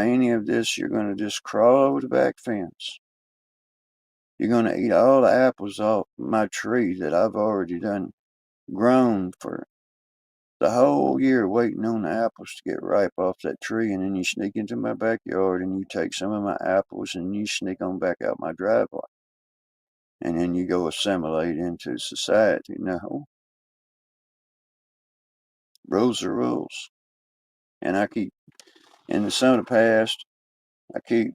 any of this. You're going to just crawl over the back fence. You're going to eat all the apples off my tree that I've already done grown for the whole year, waiting on the apples to get ripe off that tree. And then you sneak into my backyard and you take some of my apples and you sneak on back out my driveway. And then you go assimilate into society. No, rules are rules. And I keep, in some of the past, I keep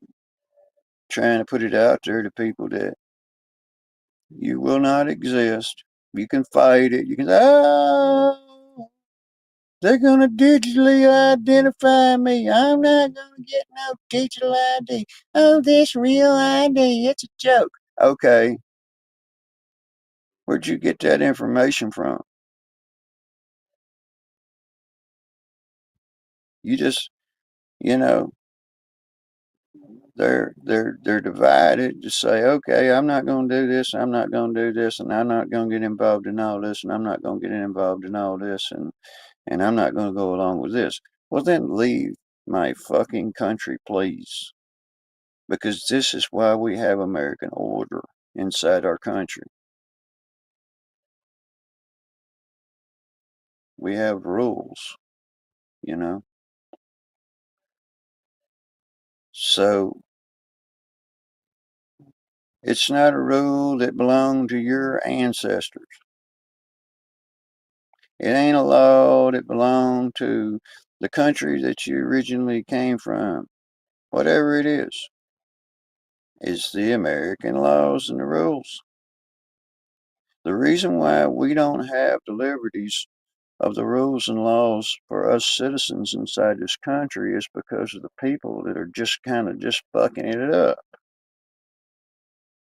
trying to put it out there to people that you will not exist. You can fight it. You can say, oh, they're going to digitally identify me. I'm not going to get no digital ID. Oh, this real ID. It's a joke. Okay. Where'd you get that information from? You just, you know, they're divided to say, okay, I'm not going to do this, I'm not going to do this, and I'm not going to get involved in all this, and I'm not going to get involved in all this, and I'm not going to go along with this. Well, then leave my fucking country, please. Because this is why we have American order inside our country. We have rules, you know. So it's not a rule that belonged to your ancestors. It ain't a law that belonged to the country that you originally came from. Whatever it is, it's the American laws and the rules. The reason why we don't have the liberties of the rules and laws for us citizens inside this country is because of the people that are just kind of just bucking it up.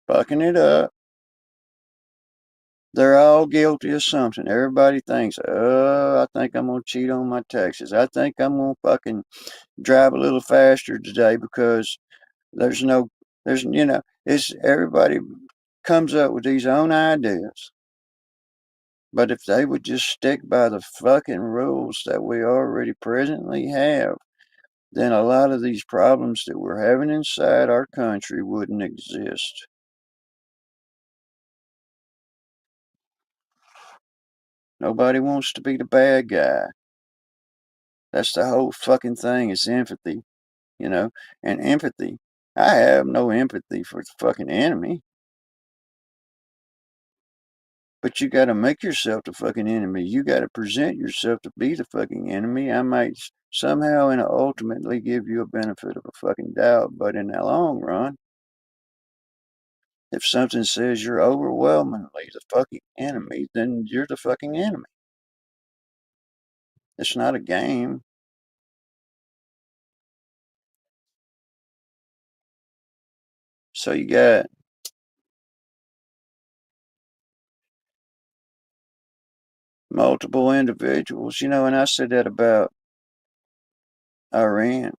Bucking it up. They're all guilty of something. Everybody thinks, oh, I think I'm going to cheat on my taxes. I think I'm going to fucking drive a little faster today because there's no, there's, you know, it's everybody comes up with these own ideas. But if they would just stick by the fucking rules that we already presently have, then a lot of these problems that we're having inside our country wouldn't exist. Nobody wants to be the bad guy. That's the whole fucking thing is empathy, you know? And empathy, I have no empathy for the fucking enemy. But you gotta make yourself the fucking enemy. You gotta present yourself to be the fucking enemy. I might somehow and ultimately give you a benefit of a fucking doubt, but in the long run, if something says you're overwhelmingly the fucking enemy, then you're the fucking enemy. It's not a game. So you got multiple individuals, and I said that about Iran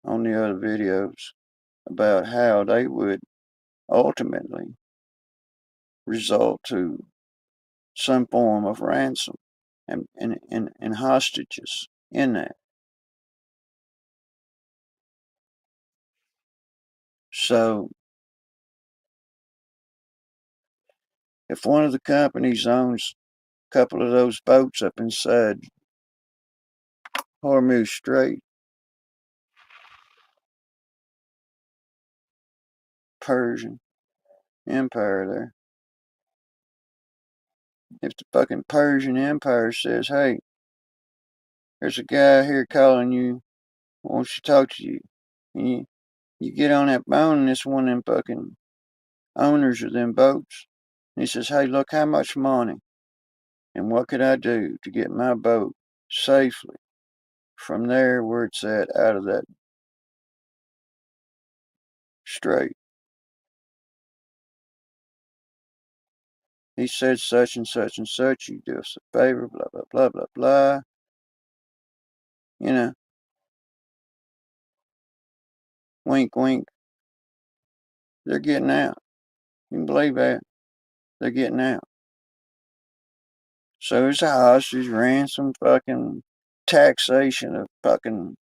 on the other videos about how they would ultimately result to some form of ransom. and hostages in that. So if one of the companies owns a couple of those boats up inside Hormuz Strait, Persian Empire there, if the fucking Persian Empire says, hey, there's a guy here calling you, wants to talk to you, and you get on that phone and it's one of them fucking owners of them boats, and he says, hey, look, how much money and what could I do to get my boat safely from there where it's at out of that strait? He said such and such and such, you do us a favor, blah, blah, blah, blah, blah. You know, wink, wink. They're getting out. You can believe that. They're getting out. So there's a hostage, ransom, fucking taxation of fucking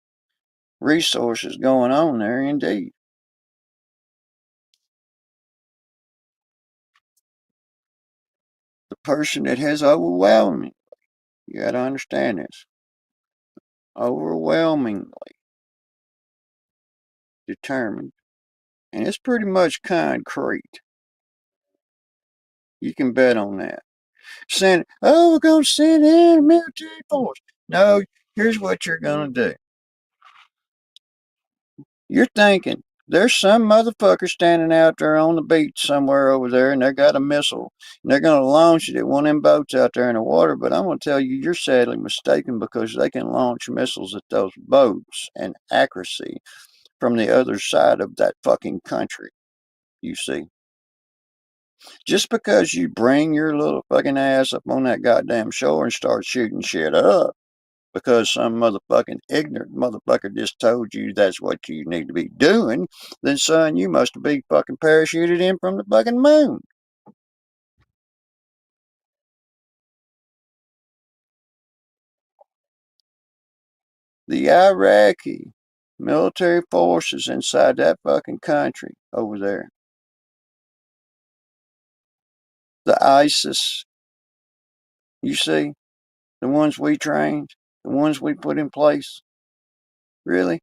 resources going on there, indeed. The person that has overwhelming, you got to understand this, overwhelmingly determined, and it's pretty much concrete. You can bet on that. We're going to send in a military force. No, here's what you're going to do. You're thinking there's some motherfucker standing out there on the beach somewhere over there and they got a missile and they're going to launch it at one of them boats out there in the water. But I'm going to tell you, you're sadly mistaken because they can launch missiles at those boats and accuracy from the other side of that fucking country, you see. Just because you bring your little fucking ass up on that goddamn shore and start shooting shit up because some motherfucking ignorant motherfucker just told you that's what you need to be doing, then son, you must be fucking parachuted in from the fucking moon. The Iraqi military forces inside that fucking country over there, the ISIS, you see, the ones we trained, the ones we put in place, really,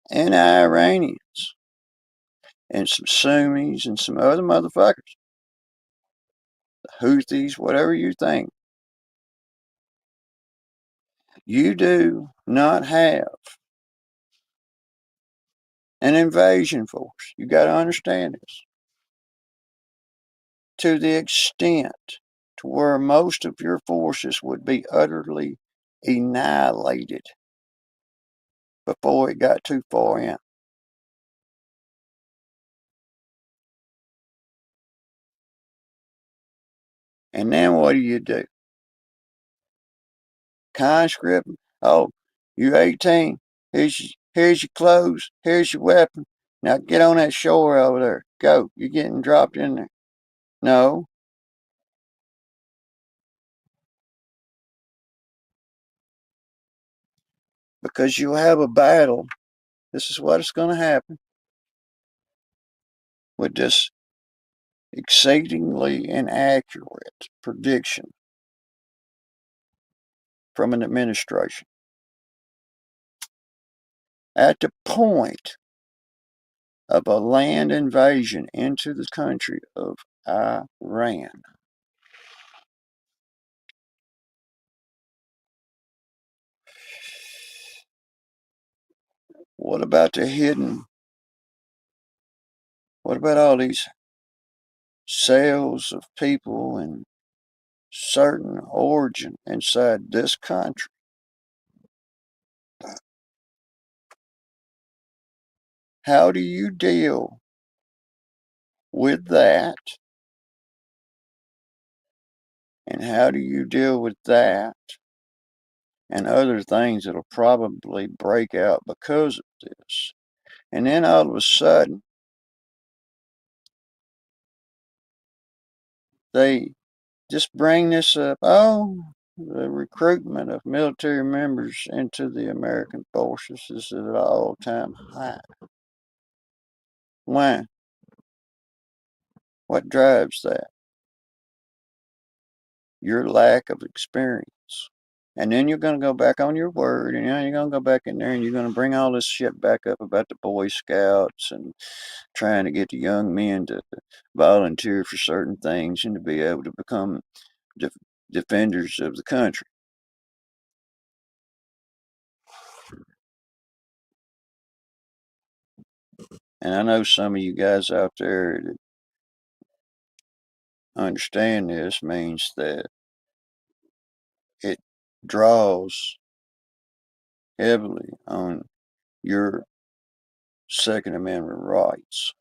and Iranians, and some Sunnis and some other motherfuckers, the Houthis, whatever you think. You do not have an invasion force. You got to understand this. To the extent to where most of your forces would be utterly annihilated before it got too far in. And then what do? Conscript. Oh, you 18. Here's your clothes. Here's your weapon. Now get on that shore over there. Go. You're getting dropped in there. No, because you'll have a battle. This is what is going to happen with this exceedingly inaccurate prediction from an administration. At the point of a land invasion into the country of Iran, what about the hidden? What about all these cells of people in certain origin inside this country? How do you deal with that? And how do you deal with that and other things that'll probably break out because of this? And then all of a sudden, they just bring this up. Oh, the recruitment of military members into the American forces is at an all-time high. Why? What drives that? Your lack of experience. And then you're going to go back on your word, and you're going to go back in there and you're going to bring all this shit back up about the Boy Scouts and trying to get the young men to volunteer for certain things and to be able to become defenders of the country. And I know some of you guys out there that understand this means that it draws heavily on your Second Amendment rights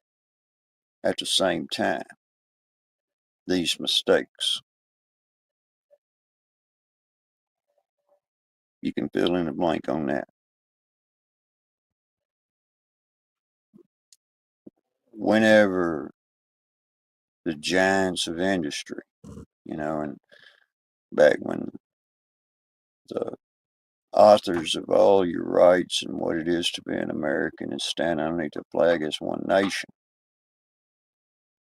at the same time. These mistakes. You can fill in the blank on that. Whenever the giants of industry, and back when the authors of all your rights and what it is to be an American and stand underneath the flag as one nation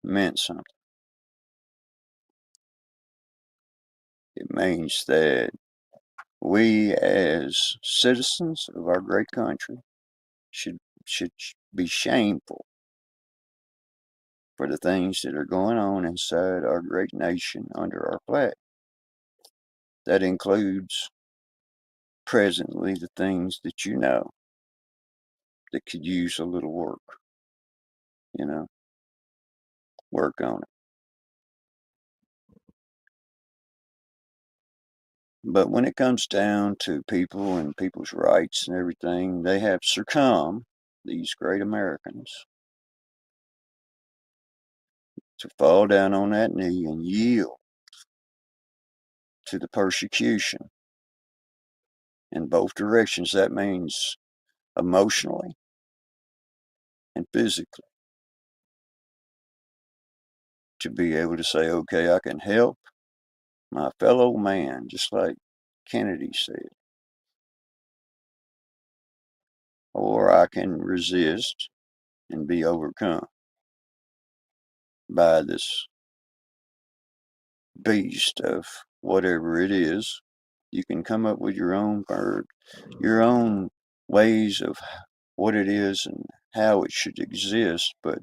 meant something. It means that we as citizens of our great country should be shameful for the things that are going on inside our great nation under our flag. That includes presently the things that that could use a little work, work on it. But when it comes down to people and people's rights and everything, they have succumbed, these great Americans, to fall down on that knee and yield to the persecution in both directions. That means emotionally and physically. To be able to say, okay, I can help my fellow man, just like Kennedy said, or I can resist and be overcome by this beast of whatever it is. You can come up with your own bird, your own ways of what it is and how it should exist, but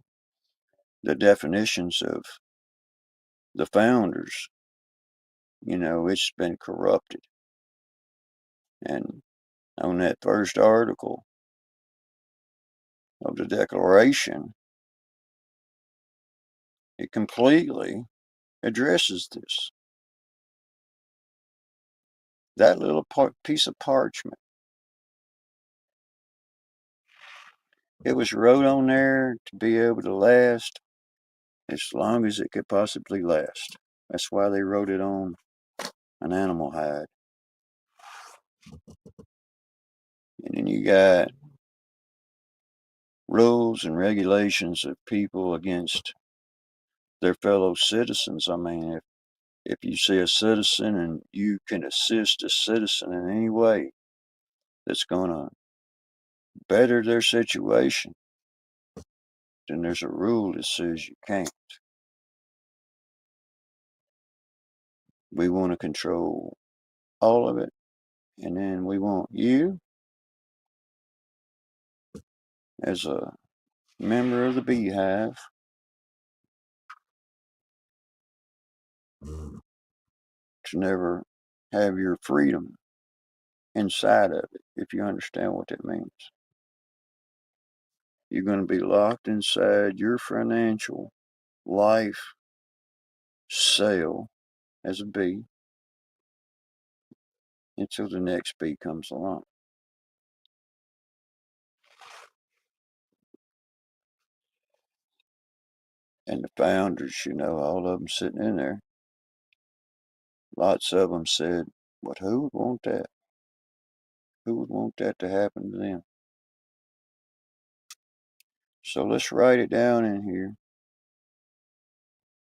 the definitions of the founders, it's been corrupted. And on that first article of the Declaration, it completely addresses this. That little piece of parchment, it was wrote on there to be able to last as long as it could possibly last. That's why they wrote it on an animal hide. And then you got rules and regulations of people against their fellow citizens. I mean, if you see a citizen and you can assist a citizen in any way that's going to better their situation, then there's a rule that says you can't. We want to control all of it, and then we want you as a member of the beehive to never have your freedom inside of it, if you understand what that means. You're going to be locked inside your financial life cell as a bee until the next bee comes along. And the founders, all of them sitting in there, lots of them said, but who would want that? Who would want that to happen to them? So let's write it down in here.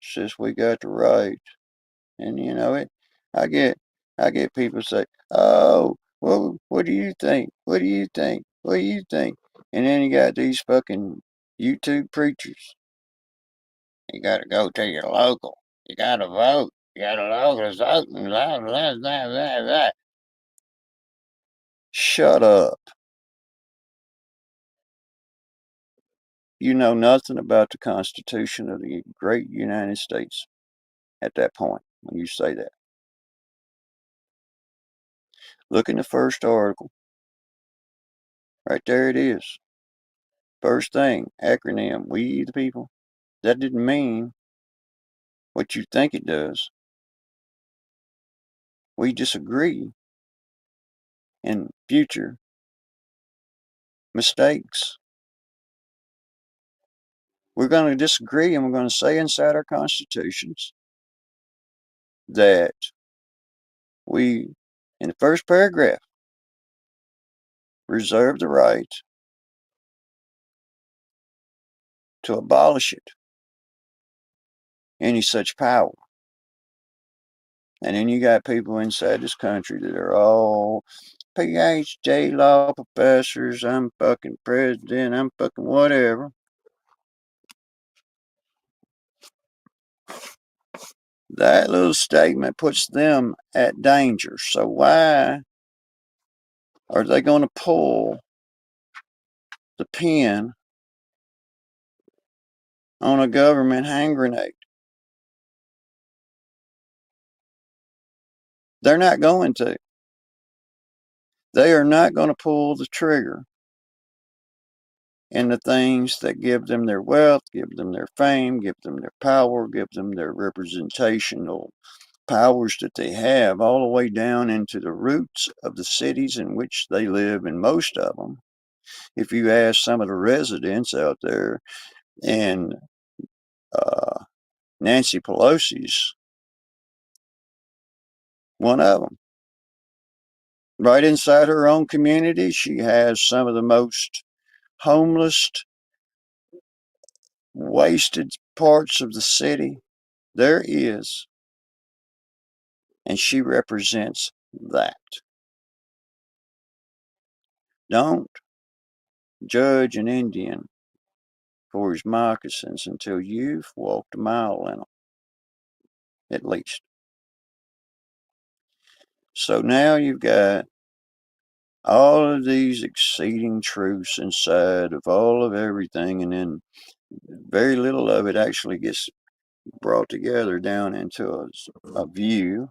It says we got the right And I get I get people say, "Oh, well, what do you think? What do you think? What do you think?" And then you got these fucking YouTube preachers. You got to go to your local. You got to vote. You got to local vote and blah blah blah blah blah. Shut up. You know nothing about the Constitution of the great United States at that point when you say that. Look in the first article. Right there it is. First thing, acronym, we the people. That didn't mean what you think it does. We disagree in future mistakes. We're going to disagree and we're going to say inside our constitutions that we, in the first paragraph, reserve the right to abolish it, any such power. And then you got people inside this country that are all PhD law professors. I'm fucking president. I'm fucking whatever. That little statement puts them at danger. So why are they going to pull the pin on a government hand grenade? They're not going to. They are not going to pull the trigger in the things that give them their wealth, give them their fame, give them their power, give them their representational powers that they have, all the way down into the roots of the cities in which they live, and most of them. If you ask some of the residents out there in Nancy Pelosi's one of them. Right inside her own community, she has some of the most homeless, wasted parts of the city there is, and she represents that. Don't judge an Indian for his moccasins until you've walked a mile in them, at least. So now you've got all of these exceeding truths inside of all of everything, and then very little of it actually gets brought together down into a view.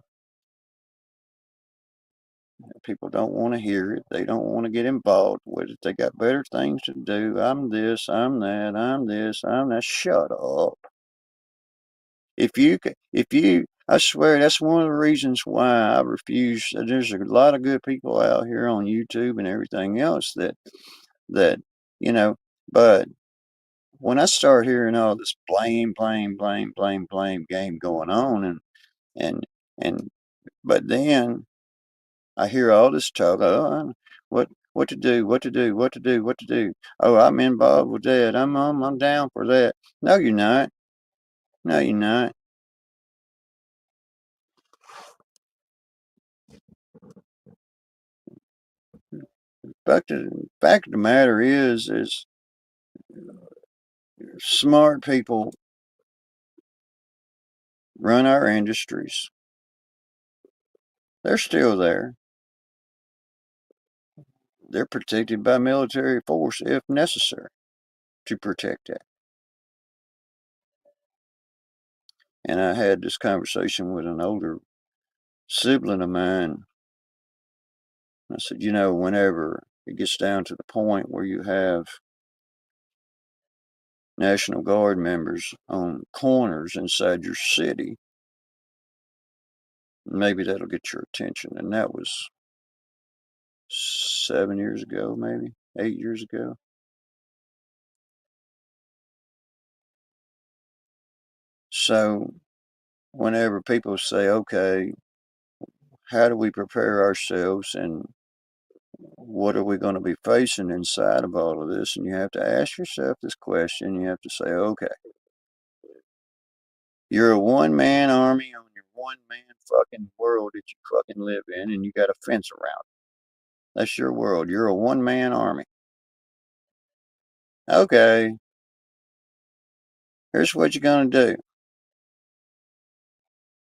People don't want to hear it. They don't want to get involved with it. They got better things to do. I'm this, I'm that, I'm this, I'm that. Shut up. I swear that's one of the reasons why I refuse. There's a lot of good people out here on YouTube and everything else that, you know, but when I start hearing all this blame game going on and, and, but then I hear all this talk, oh, what to do, what to do, what to do, what to do. Oh, I'm involved with that. I'm down for that. No, you're not. No, you're not. Fact of the matter is smart people run our industries. They're still there. They're protected by military force if necessary to protect that. And I had this conversation with an older sibling of mine. I said, whenever it gets down to the point where you have National Guard members on corners inside your city, maybe that'll get your attention. And that was 7 years ago, maybe 8 years ago. So whenever people say, okay, how do we prepare ourselves and what are we going to be facing inside of all of this? And you have to ask yourself this question. You have to say, okay, you're a one-man army on your one man fucking world that you fucking live in, and you got a fence around it. That's your world. You're a one man army. Okay, here's what you're gonna do.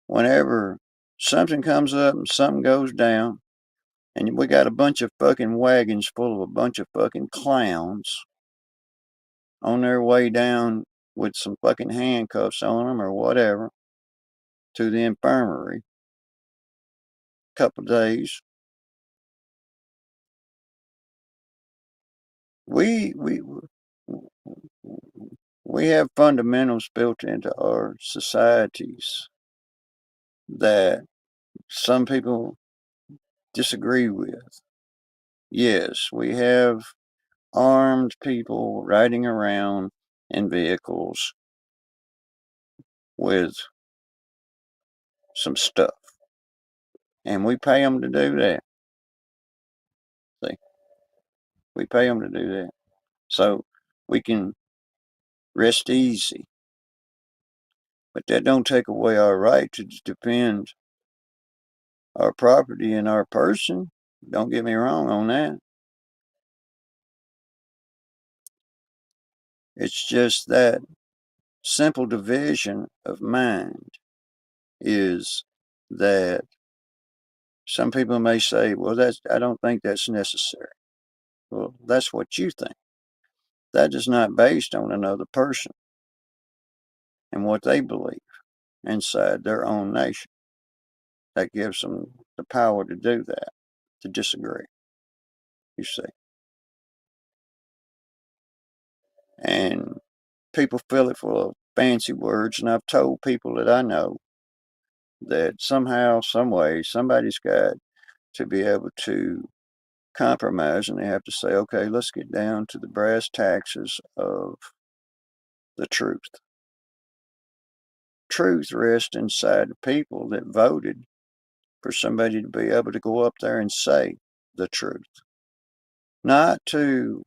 Whenever something comes up and something goes down, and we got a bunch of fucking wagons full of a bunch of fucking clowns on their way down with some fucking handcuffs on them or whatever to the infirmary. Couple days. We we have fundamentals built into our societies that some people disagree with. Yes, we have armed people riding around in vehicles with some stuff, and we pay them to do that. See, we pay them to do that, so we can rest easy. But that don't take away our right to defend our property and our person. Don't get me wrong on that. It's just that simple division of mind is that some people may say, well, I don't think that's necessary. Well, that's what you think. That is not based on another person and what they believe inside their own nation. That gives them the power to do that, to disagree, you see. And people fill it full of fancy words, and I've told people that I know that somehow, some way, somebody's got to be able to compromise, and they have to say, okay, let's get down to the brass taxes of the truth. Truth rests inside the people that voted for somebody to be able to go up there and say the truth, not to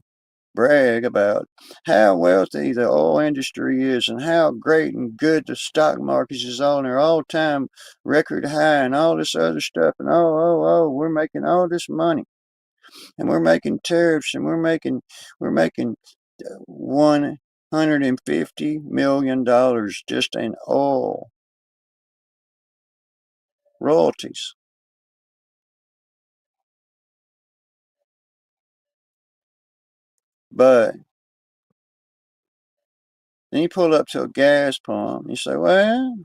brag about how wealthy the oil industry is and how great and good the stock markets is on their all-time record high and all this other stuff, and we're making all this money, and we're making tariffs, and we're making $150 million just in oil royalties. But then you pull up to a gas pump and you say, well,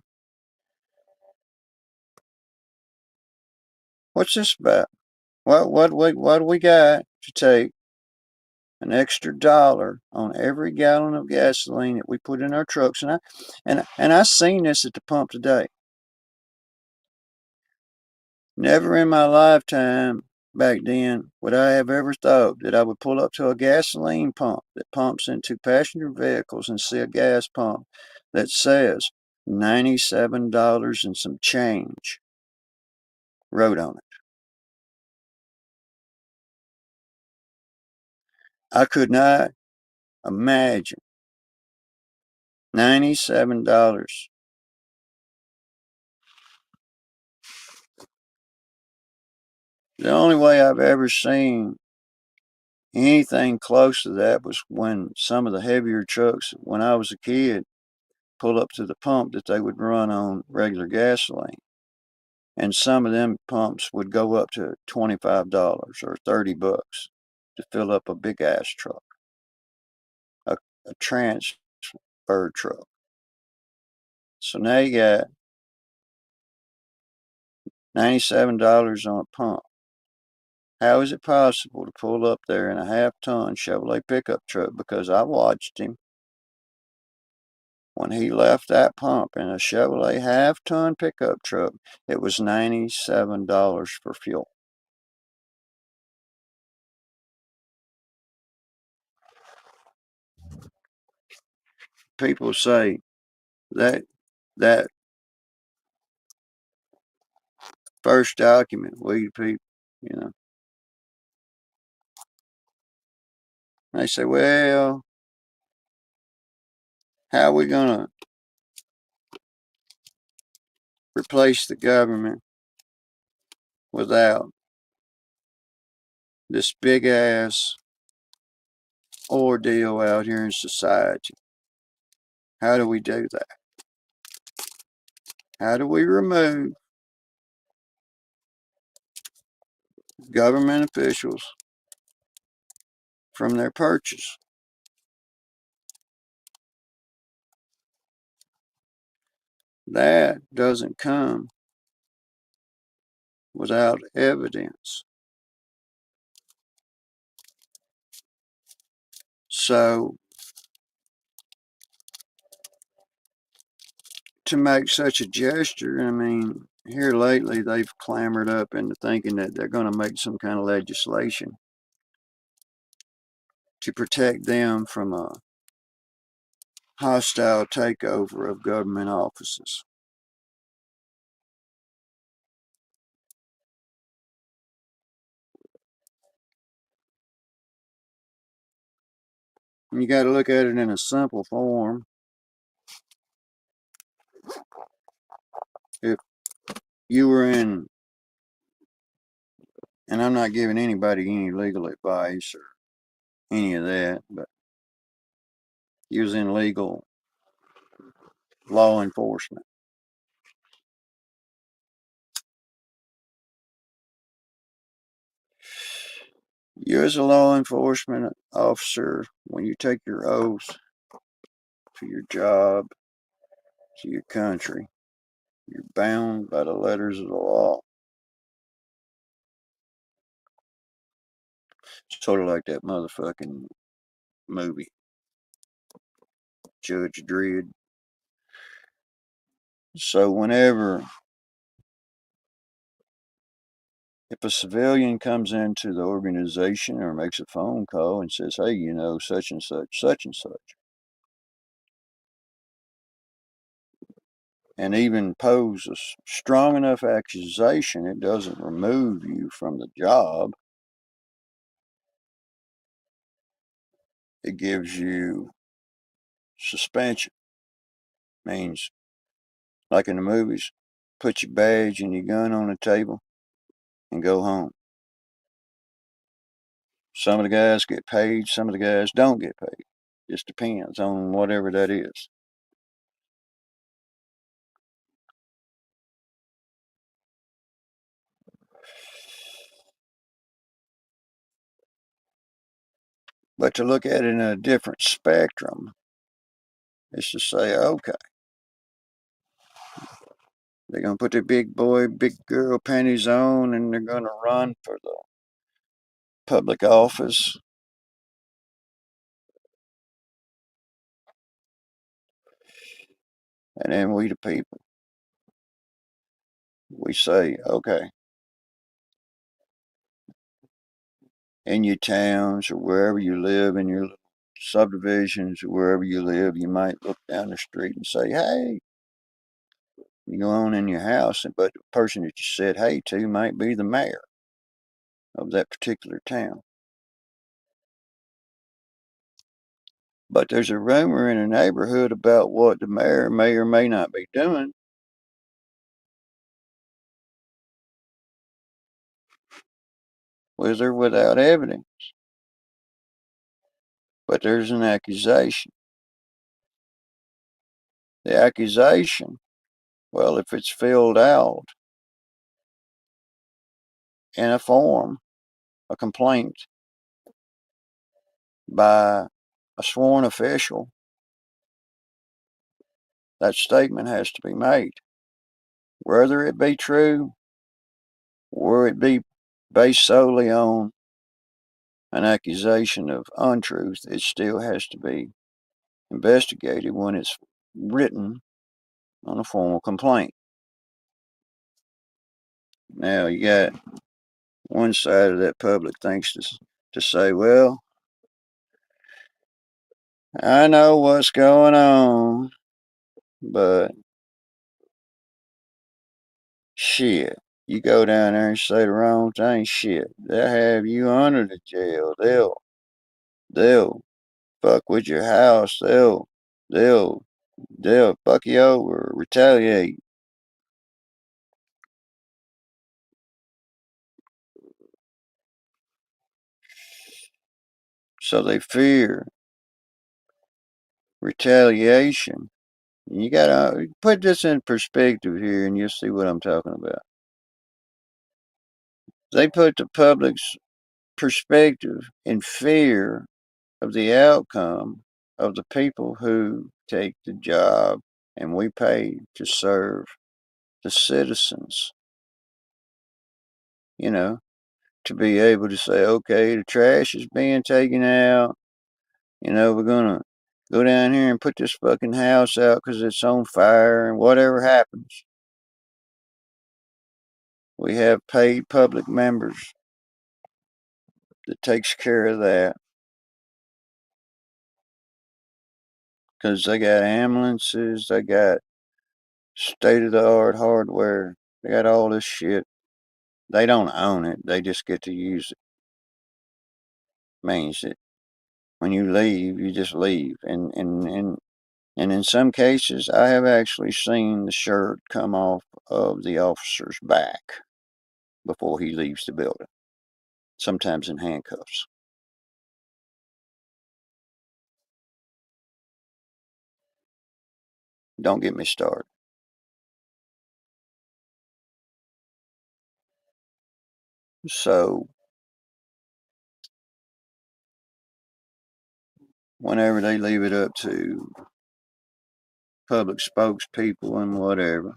what's this about? What do we got to take an extra dollar on every gallon of gasoline that we put in our trucks? And I seen this at the pump today. Never in my lifetime back then would I have ever thought that I would pull up to a gasoline pump that pumps into passenger vehicles and see a gas pump that says $97 and some change wrote on it. I could not imagine $97. The only way I've ever seen anything close to that was when some of the heavier trucks, when I was a kid, pull up to the pump that they would run on regular gasoline. And some of them pumps would go up to $25 or $30 to fill up a big ass truck, a transfer truck. So now you got $97 on a pump. How is it possible to pull up there in a half-ton Chevrolet pickup truck? Because I watched him when he left that pump in a Chevrolet half-ton pickup truck. It was $97 for fuel. People say that that first document, we people, you know, they say, well, how are we gonna replace the government without this big ass ordeal out here in society. How do we do that? How do we remove government officials from their perches? That doesn't come without evidence. So, to make such a gesture, I mean, here lately they've clambered up into thinking that they're going to make some kind of legislation to protect them from a hostile takeover of government offices. And you got to look at it in a simple form. If you were in, and I'm not giving anybody any legal advice or any of that, but you was in legal law enforcement. You as a law enforcement officer, when you take your oath to your job, to your country, you're bound by the letters of the law. Sort of like that motherfucking movie, Judge Dredd. So whenever, if a civilian comes into the organization or makes a phone call and says, hey, you know, such and such, and even pose a strong enough accusation, it doesn't remove you from the job. It gives you suspension. Means, like in the movies, put your badge and your gun on the table and go home. Some of the guys get paid, some of the guys don't get paid. Just depends on whatever that is. But to look at it in a different spectrum is to say, okay, they're going to put their big boy, big girl panties on and they're going to run for the public office. And then we, the people, we say, okay, in your towns or wherever you live, in your subdivisions or wherever you live, you might look down the street and say, hey, you go on in your house, but the person that you said hey to might be the mayor of that particular town. But there's a rumor in the neighborhood about what the mayor may or may not be doing. With or without evidence. But there's an accusation. The accusation, well, if it's filled out in a form, a complaint by a sworn official, that statement has to be made. Whether it be true or it be based solely on an accusation of untruth, it still has to be investigated when it's written on a formal complaint. Now, you got one side of that public thinks to say, well, I know what's going on, but shit, you go down there and say the wrong thing, shit, they'll have you under the jail. They'll fuck with your house. They'll fuck you over, retaliate. So they fear retaliation. You gotta put this in perspective here and you'll see what I'm talking about. They put the public's perspective in fear of the outcome of the people who take the job and we pay to serve the citizens, you know, to be able to say, okay, the trash is being taken out. We're going to go down here and put this fucking house out because it's on fire and whatever happens. We have paid public members that takes care of that because they got ambulances, they got state of the art hardware, they got all this shit. They don't own it, they just get to use it. Means that when you leave, you just leave. And in some cases, I have actually seen the shirt come off of the officer's back before he leaves the building, sometimes in handcuffs. Don't get me started. So, whenever they leave it up to public spokespeople and whatever,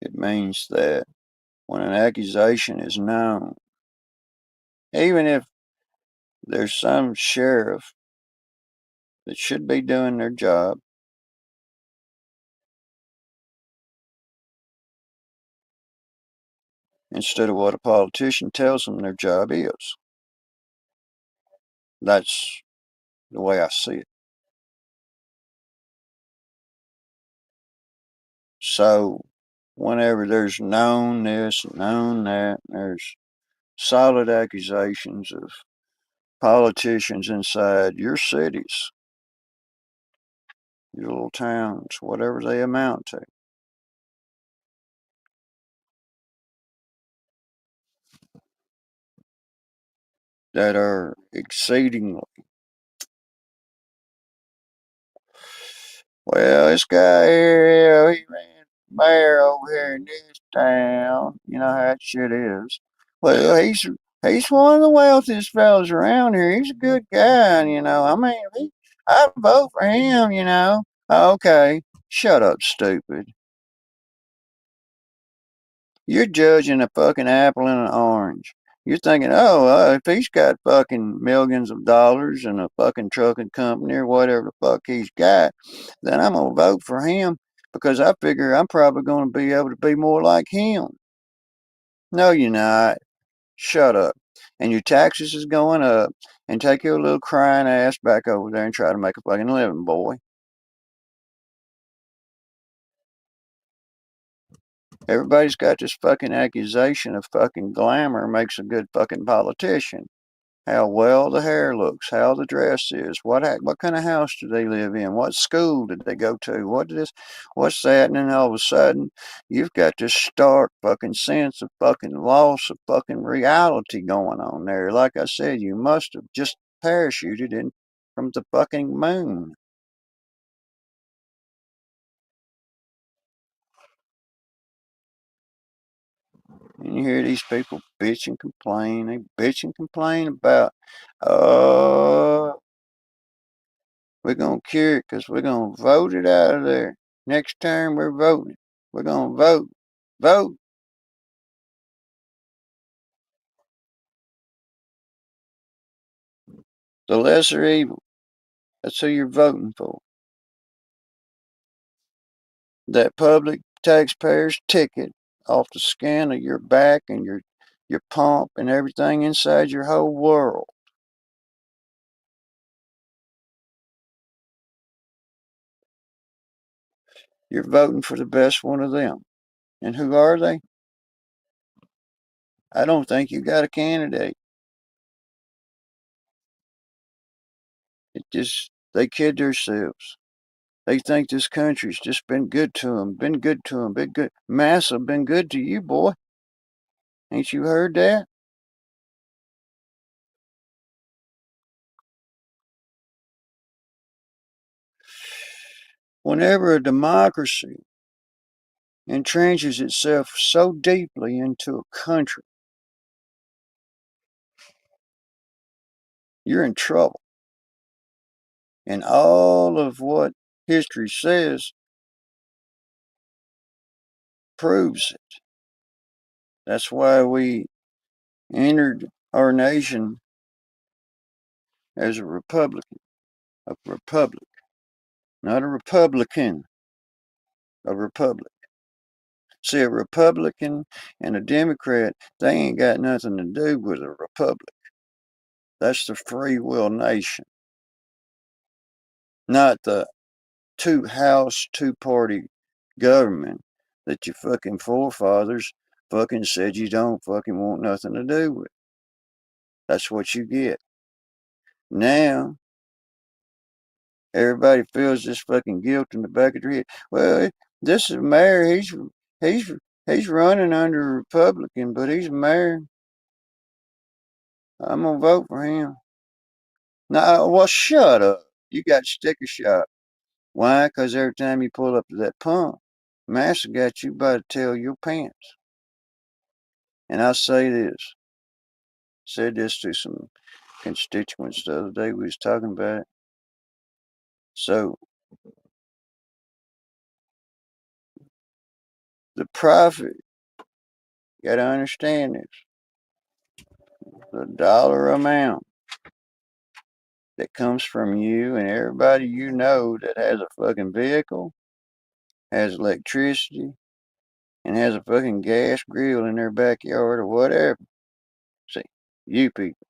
it means that when an accusation is known, even if there's some sheriff that should be doing their job, instead of what a politician tells them their job is. That's the way I see it. So, whenever there's known this, known that, there's solid accusations of politicians inside your cities, your little towns, whatever they amount to, that are exceedingly, well, this guy here, he ran mayor over here in this town. You know how that shit is. Well, he's one of the wealthiest fellas around here. He's a good guy, I mean, I'd vote for him. Okay, shut up, stupid. You're judging a fucking apple and an orange. You're thinking, oh, if he's got fucking millions of dollars and a fucking trucking company or whatever the fuck he's got, then I'm going to vote for him because I figure I'm probably going to be able to be more like him. No, you're not. Shut up. And your taxes is going up. And take your little crying ass back over there and try to make a fucking living, boy. Everybody's got this fucking accusation of fucking glamour makes a good fucking politician. How well the hair looks, how the dress is, what kind of house do they live in, what school did they go to, what's that, and then all of a sudden you've got this stark fucking sense of fucking loss of fucking reality going on there. Like I said, you must have just parachuted in from the fucking moon. And you hear these people bitch and complain. They bitch and complain about, oh, we're going to cure it because we're going to vote it out of there. Next time we're voting. We're going to vote. Vote. The lesser evil. That's who you're voting for. That public taxpayer's ticket off the skin of your back and your pump and everything inside your whole world. You're voting for the best one of them. And who are they? I don't think you got a candidate. It just, they kid themselves. They think this country's just been good to them, been good to them, been good. Massa been good to you, boy. Ain't you heard that? Whenever a democracy entrenches itself so deeply into a country, you're in trouble. And all of what history says proves it. That's why we entered our nation as a republic, not a republican, a republic. See, a Republican and a Democrat, they ain't got nothing to do with a republic. That's the free will nation, not the two-house, two-party government that your fucking forefathers fucking said you don't fucking want nothing to do with. That's what you get. Now, everybody feels this fucking guilt in the back of their head. Well, this is mayor. He's he's running under a Republican, but he's mayor. I'm gonna vote for him. No, well, shut up. You got sticker shock. Why? Because every time you pull up to that pump, Master got you by the tail of your pants. And I say this, said this to some constituents the other day. We was talking about it. So the profit, you got to understand this. The dollar amount that comes from you and everybody you know that has a fucking vehicle, has electricity, and has a fucking gas grill in their backyard or whatever. See, you people,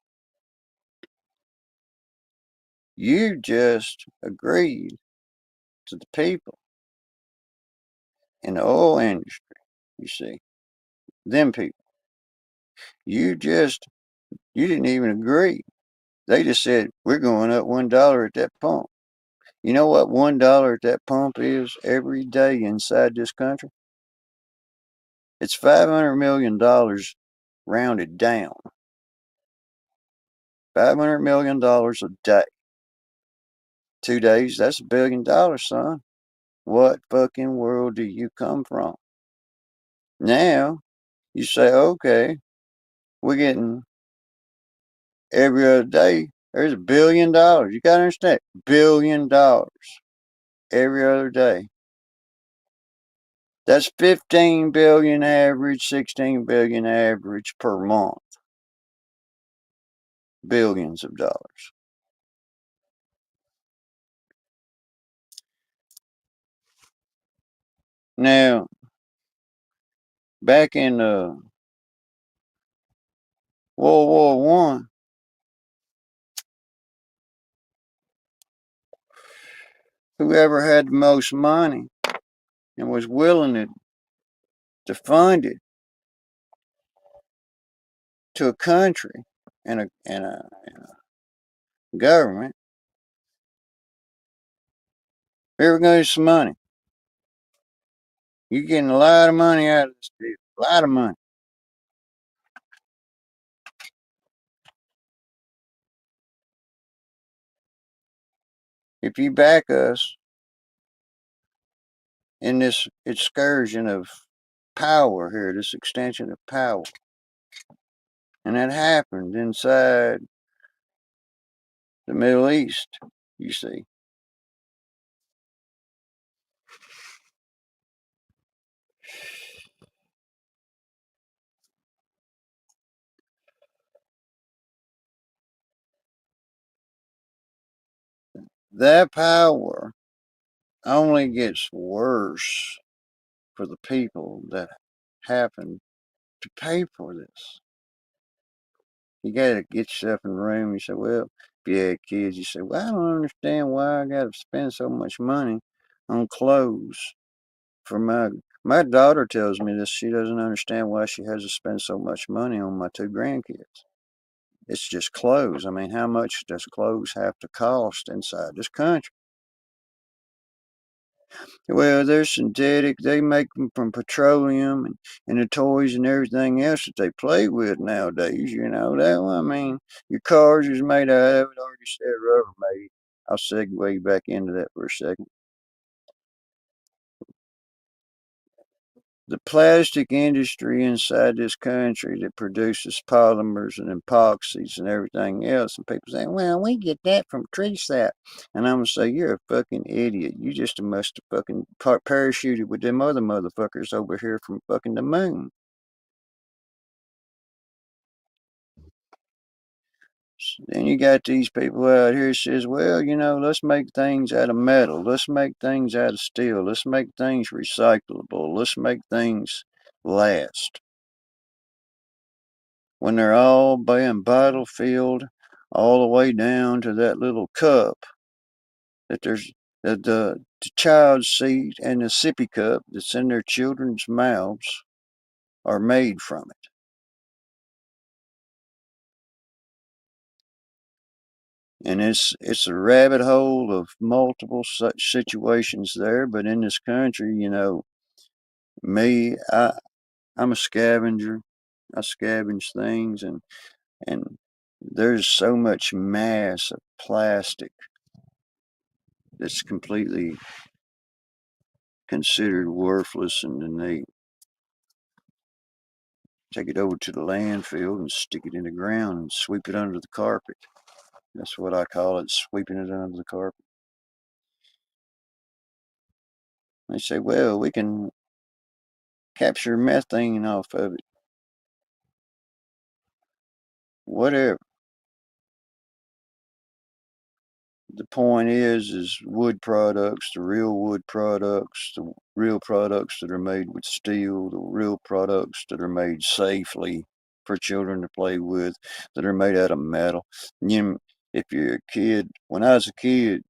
you just agreed to the people in the oil industry, you see, them people. You didn't even agree. They just said, we're going up $1 at that pump. You know what $1 at that pump is every day inside this country? It's $500 million rounded down. $500 million a day. 2 days, that's $1 billion, son. What fucking world do you come from? Now, you say, okay, we're getting every other day, there's $1 billion. You gotta understand, $1 billion every other day. That's 15 billion average, 16 billion average per month. Billions of dollars. Now, back in World War One, whoever had the most money and was willing to fund it to a country and a government, they were going to some money. You're getting a lot of money out of this deal. A lot of money. If you back us in this excursion of power here, this extension of power, and that happened inside the Middle East, you see. That power only gets worse for the people that happen to pay for this. You gotta get yourself in the room. You say, well, if you had kids, you say, well, I don't understand why I gotta spend so much money on clothes for my daughter tells me this. She doesn't understand why she has to spend so much money on my two grandkids. It's just clothes. I mean, how much does clothes have to cost inside this country? Well, they're synthetic. They make them from petroleum and the toys and everything else that they play with nowadays. You know that one. I mean, your cars is made out of it. Already said Rubbermaid. I'll segue back into that for a second. the plastic industry inside this country that produces polymers and epoxies and everything else. And people say, well, we get that from tree sap. And I'm going to say, you're a fucking idiot. You just must have fucking parachuted with them other motherfuckers over here from fucking the moon. Then you got these people out here says, well, let's make things out of metal. Let's make things out of steel. Let's make things recyclable. Let's make things last. When they're all being battlefielded all the way down to that little cup that there's the child's seat and the sippy cup that's in their children's mouths are made from it. And it's a rabbit hole of multiple such situations there. But in this country, me, I'm a scavenger. I scavenge things, and there's so much mass of plastic that's completely considered worthless, and then they take it over to the landfill and stick it in the ground and sweep it under the carpet. That's what I call it, sweeping it under the carpet. They say, well, we can capture methane off of it. Whatever. The point is wood products, the real wood products, the real products that are made with steel, the real products that are made safely for children to play with, that are made out of metal. If you're a kid, when I was a kid,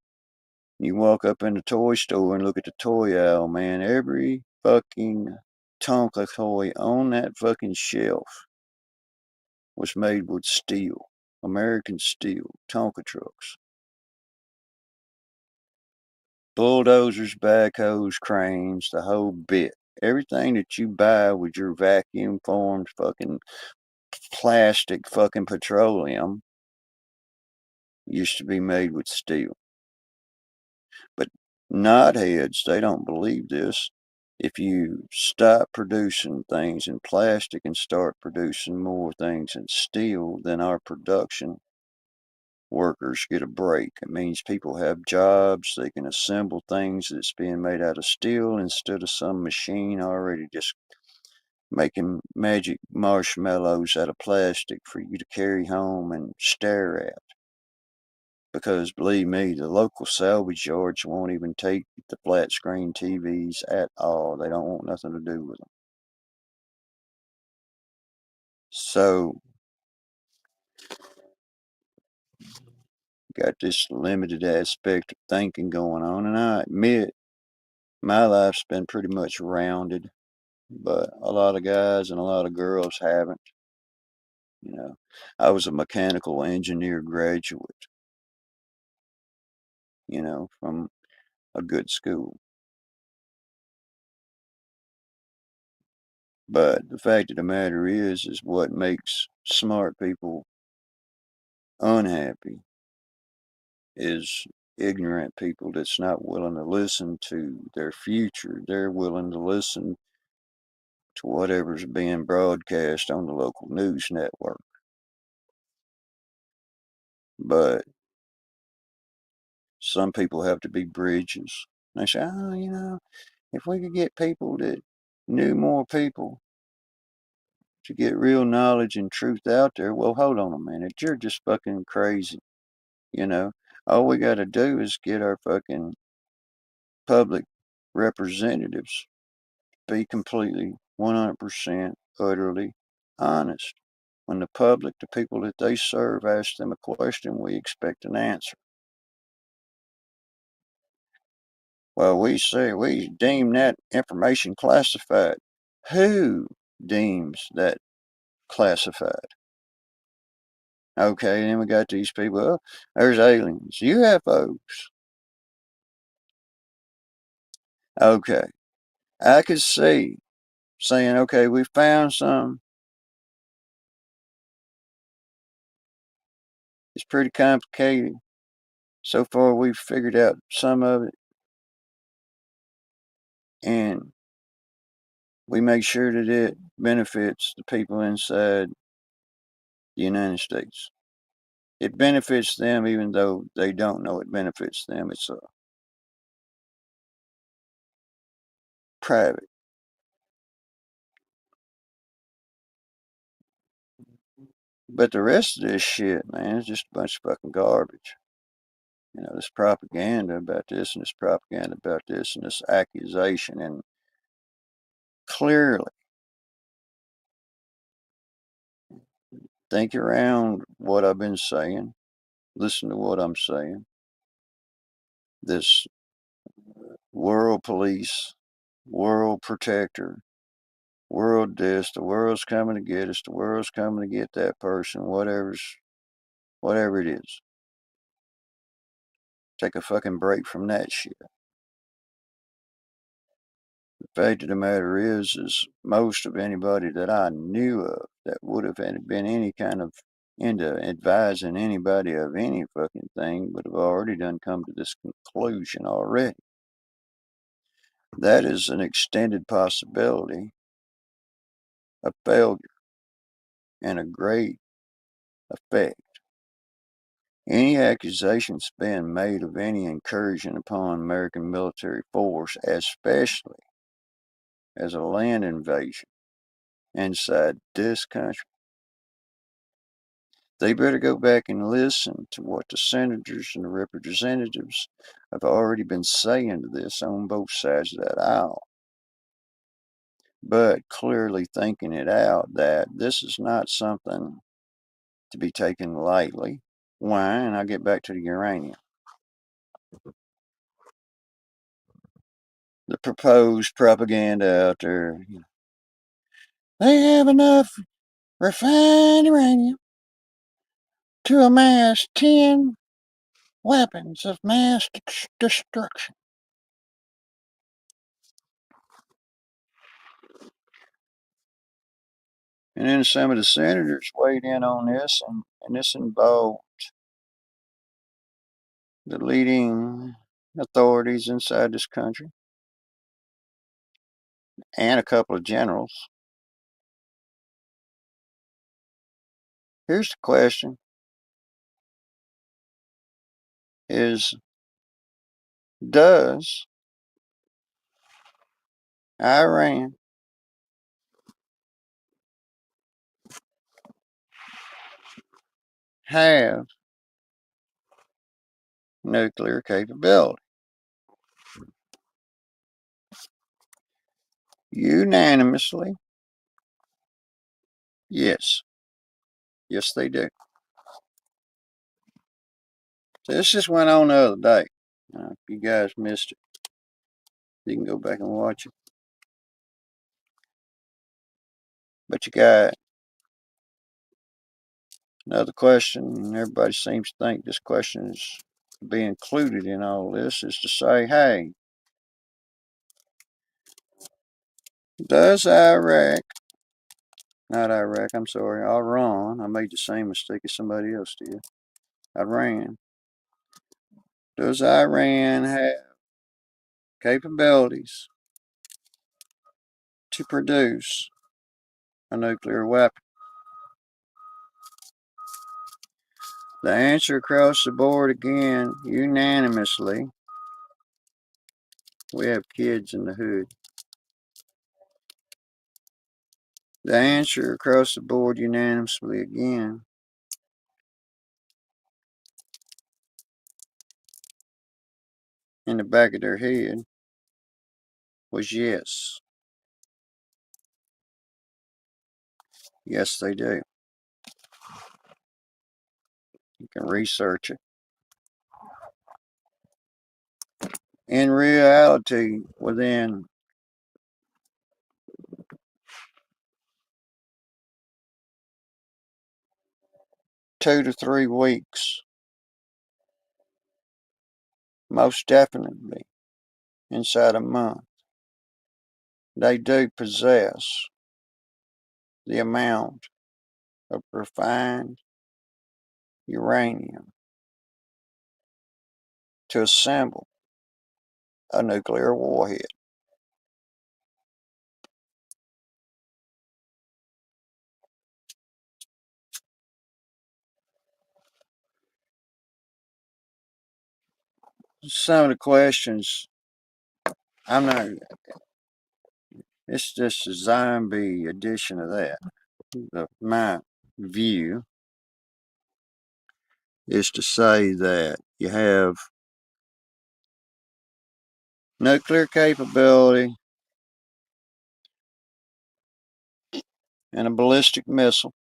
you walk up in the toy store and look at the toy aisle, man, every fucking Tonka toy on that fucking shelf was made with steel, American steel, Tonka trucks. Bulldozers, backhoes, cranes, the whole bit. Everything that you buy with your vacuum formed fucking plastic fucking petroleum used to be made with steel. But knotheads, they don't believe this. If you stop producing things in plastic and start producing more things in steel, then our production workers get a break. It means people have jobs. They can assemble things that's being made out of steel instead of some machine already just making magic marshmallows out of plastic for you to carry home and stare at. Because believe me, the local salvage yards won't even take the flat screen TVs at all. They don't want nothing to do with them. So, got this limited aspect of thinking going on, and I admit my life's been pretty much rounded, but a lot of guys and a lot of girls haven't. You know, I was a mechanical engineer graduate, from a good school. But the fact of the matter is what makes smart people unhappy is ignorant people that's not willing to listen to their future. They're willing to listen to whatever's being broadcast on the local news network. But some people have to be bridges. They say, oh, if we could get people that knew more people to get real knowledge and truth out there, well, hold on a minute. You're just fucking crazy. You know, all we got to do is get our fucking public representatives to be completely 100% utterly honest. When the public, the people that they serve, ask them a question, we expect an answer. Well, we deem that information classified. Who deems that classified? Okay, then we got these people. Oh, there's aliens, UFOs. Okay, I could see saying, okay, we found some. It's pretty complicated. So far, we've figured out some of it, and we make sure that it benefits the people inside the United States. It benefits them even though they don't know it benefits them. It's private. But the rest of this shit, man, is just a bunch of fucking garbage. You know, this propaganda about this and this propaganda about this and this accusation. And clearly, think around what I've been saying. Listen to what I'm saying. This world police, world protector, world this, the world's coming to get us, the world's coming to get that person, whatever it is. Take a fucking break from that shit. The fact of the matter is most of anybody that I knew of that would have been any kind of into advising anybody of any fucking thing would have already done come to this conclusion already. That is an extended possibility of failure and a great effect. Any accusations being made of any incursion upon American military force, especially as a land invasion inside this country, they better go back and listen to what the senators and the representatives have already been saying to this on both sides of that aisle. But clearly thinking it out that this is not something to be taken lightly. Why? And I'll get back to the uranium. The proposed propaganda out there. They have enough refined uranium to amass 10 weapons of mass destruction. And then some of the senators weighed in on this, and this involved the leading authorities inside this country and a couple of generals. Here's the question: is does Iran have nuclear capability? Unanimously, yes. Yes, they do. So this just went on the other day. If you guys missed it, you can go back and watch it. But you got another question, and everybody seems to think this question is to be included in all this, is to say, hey, does Iraq, not Iraq, I'm sorry, Iran, I made the same mistake as somebody else did, Iran, does Iran have capabilities to produce a nuclear weapon? The answer across the board again, unanimously, we have kids in the hood. The answer across the board unanimously again, in the back of their head, was yes. Yes, they do. You can research it. In reality, within 2 to 3 weeks, most definitely inside a month, they do possess the amount of refined uranium to assemble a nuclear warhead. some of the questions, I'm not, it's just a zombie edition of that. My view is to say that you have nuclear capability and a ballistic missile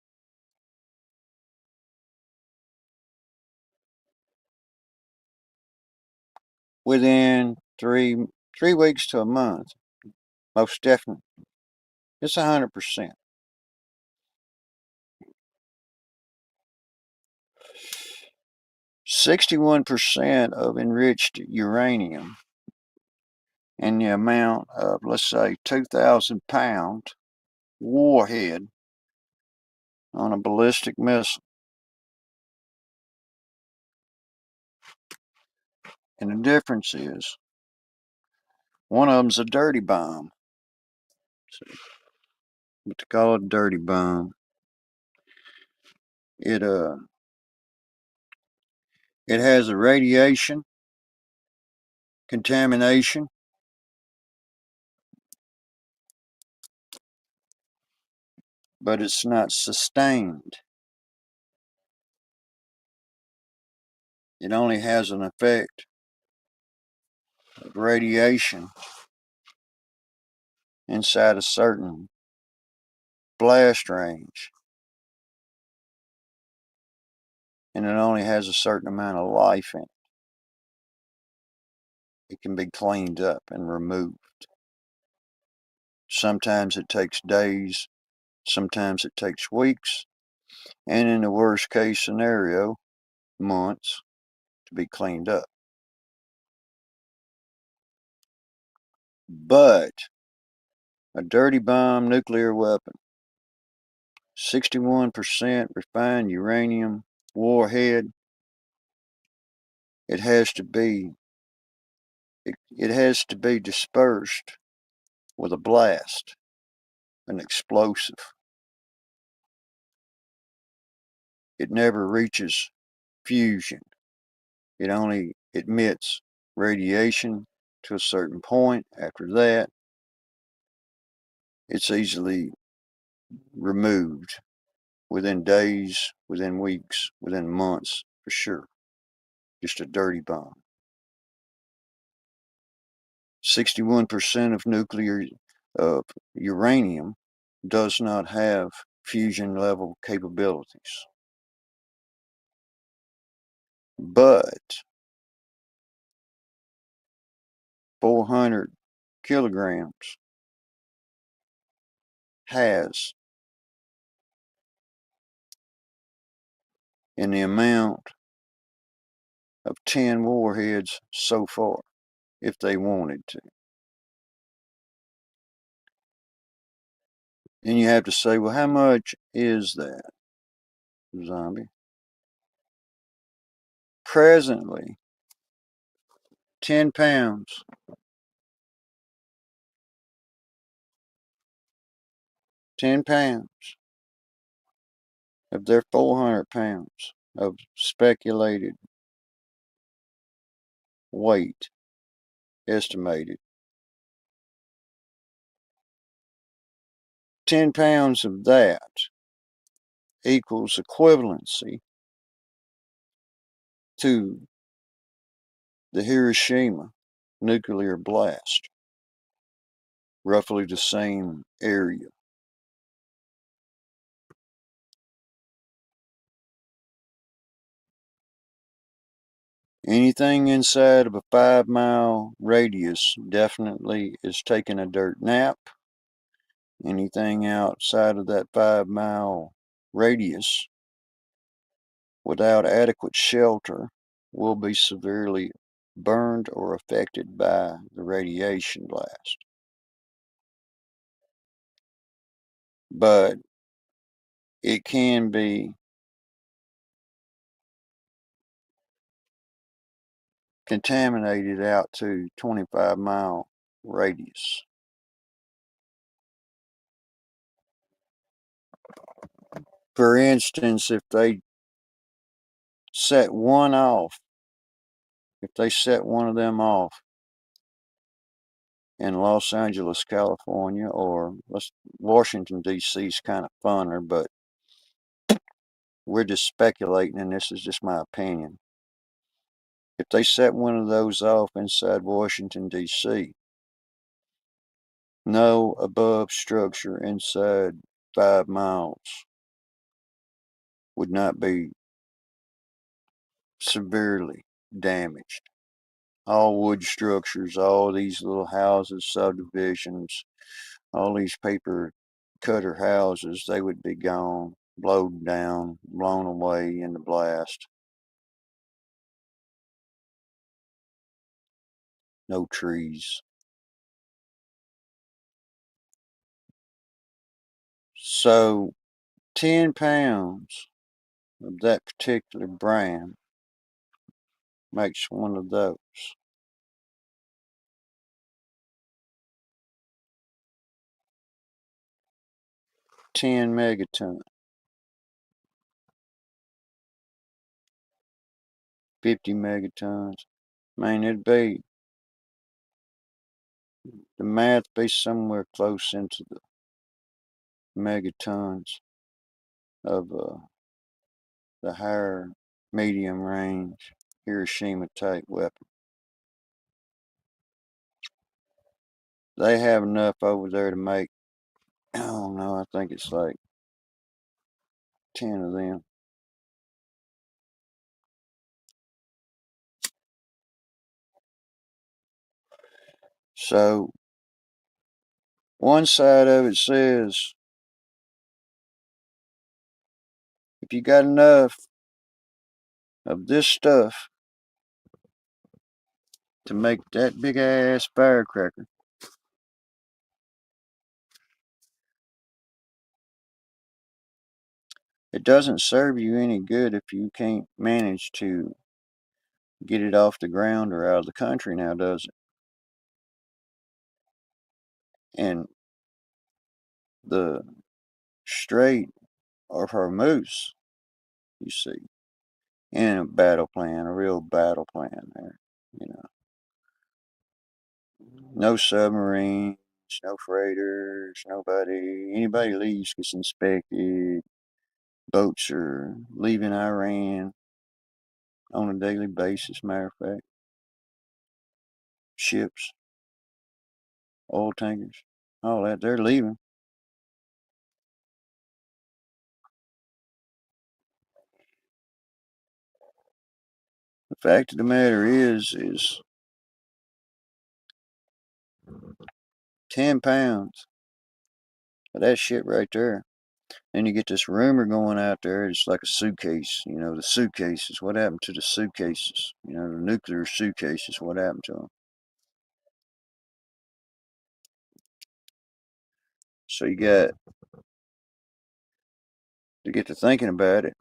within three weeks to a month. Most definitely. It's 100%. 61% of enriched uranium in the amount of, let's say, 2,000 pound warhead on a ballistic missile. And the difference is one of them's a dirty bomb. So, what they call it a dirty bomb. It it has a radiation contamination, but it's not sustained. It only has an effect of radiation inside a certain blast range, and it only has a certain amount of life in it. It can be cleaned up and removed. Sometimes it takes days, sometimes it takes weeks, and in the worst case scenario, months to be cleaned up. But a dirty bomb nuclear weapon, 61% refined uranium warhead, it has to be dispersed with a blast, an explosive. It never reaches fusion. It only emits radiation to a certain point. After that, it's easily removed within days, within weeks, within months, for sure. Just a dirty bomb. 61% of uranium does not have fusion level capabilities. But 400 kilograms has, in the amount of 10 warheads so far, if they wanted to. Then you have to say, well, how much is that, zombie? Presently, 10 pounds, 10 pounds of their 400 pounds of speculated weight estimated. 10 pounds of that equals equivalency to the Hiroshima nuclear blast, roughly the same area. Anything inside of a 5-mile radius definitely is taking a dirt nap. Anything outside of that 5-mile radius without adequate shelter will be severely burned or affected by the radiation blast. But it can be contaminated out to 25-mile radius. For instance, if they set one off If they set one of them off in Los Angeles, California, or Washington, D.C. is kind of funner, but we're just speculating, and this is just my opinion. If they set one of those off inside Washington, D.C., no above structure inside 5 miles would not be severely damaged. All wood structures, all these little houses, subdivisions, all these paper cutter houses, they would be gone, blown down, blown away in the blast. No trees. So 10 pounds of that particular brand makes one of those. 10 megaton, 50 megatons. Man, the math be somewhere close into the megatons of the higher medium range Hiroshima type weapon. They have enough over there to make, I don't know, I think it's like 10 of them. So one side of it says, if you got enough of this stuff to make that big ass firecracker, it doesn't serve you any good if you can't manage to get it off the ground or out of the country now, does it? And the Strait of Hormuz, you see, in a battle plan, a real battle plan there, you know. No submarines, no freighters, anybody leaves gets inspected. Boats are leaving Iran on a daily basis, matter of fact. Ships, oil tankers, all that, they're leaving. The fact of the matter is 10 pounds of that shit right there. Then you get this rumor going out there, it's like a suitcase. You know, the suitcases. What happened to the suitcases? You know, the nuclear suitcases. What happened to them? So you got to get to thinking about it.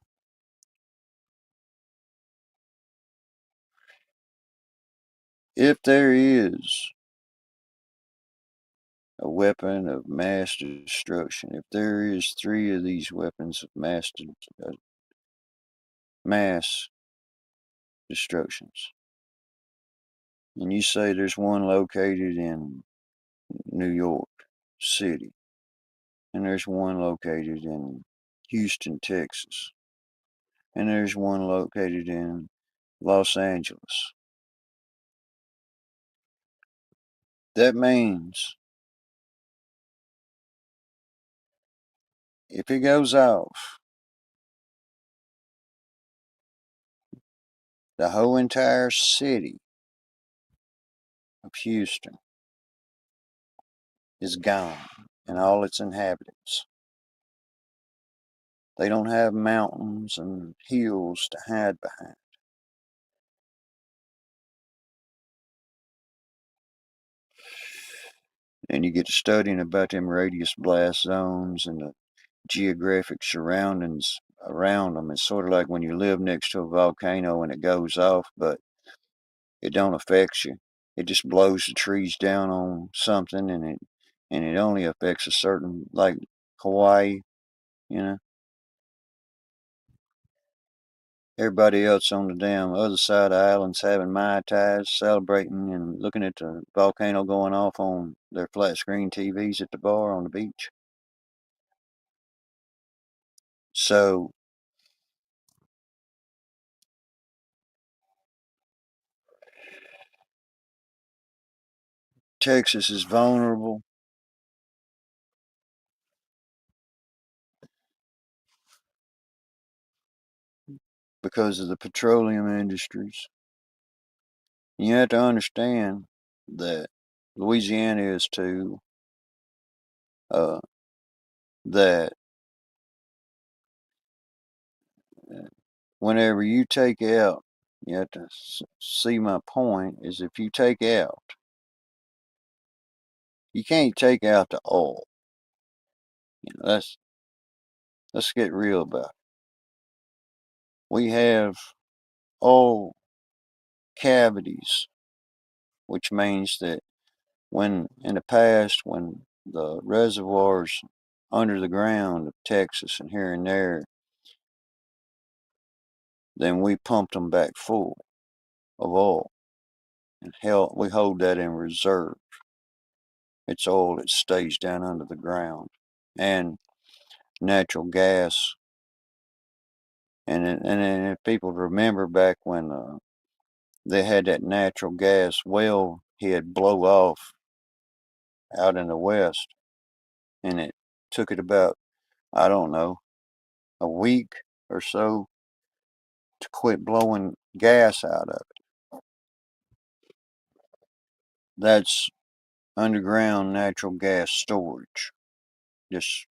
If there is a weapon of mass destruction, if there is 3 of these weapons of mass destructions, and you say there's one located in New York City, and there's one located in Houston, Texas, and there's one located in Los Angeles. That means if it goes off, the whole entire city of Houston is gone and all its inhabitants. They don't have mountains and hills to hide behind. And you get to studying about them radius blast zones and the geographic surroundings around them. It's sort of like when you live next to a volcano and it goes off, but it don't affect you. It just blows the trees down on something, and it only affects a certain, like Hawaii, you know. Everybody else on the damn other side of the island's having Mai Tais, celebrating and looking at the volcano going off on their flat screen TVs at the bar on the beach. So, Texas is vulnerable because of the petroleum industries. You have to understand that Louisiana is too, that whenever you take out, you have to see my point is if you take out, you can't take out the oil. Let's get real about it. We have oil cavities, which means that when in the past, when the reservoirs under the ground of Texas and here and there, then we pumped them back full of oil and we hold that in reserve. It's oil that stays down under the ground and natural gas. And if people remember back when they had that natural gas well head blow off out in the west, and it took it about, I don't know, a week or so to quit blowing gas out of it. That's underground natural gas storage. Just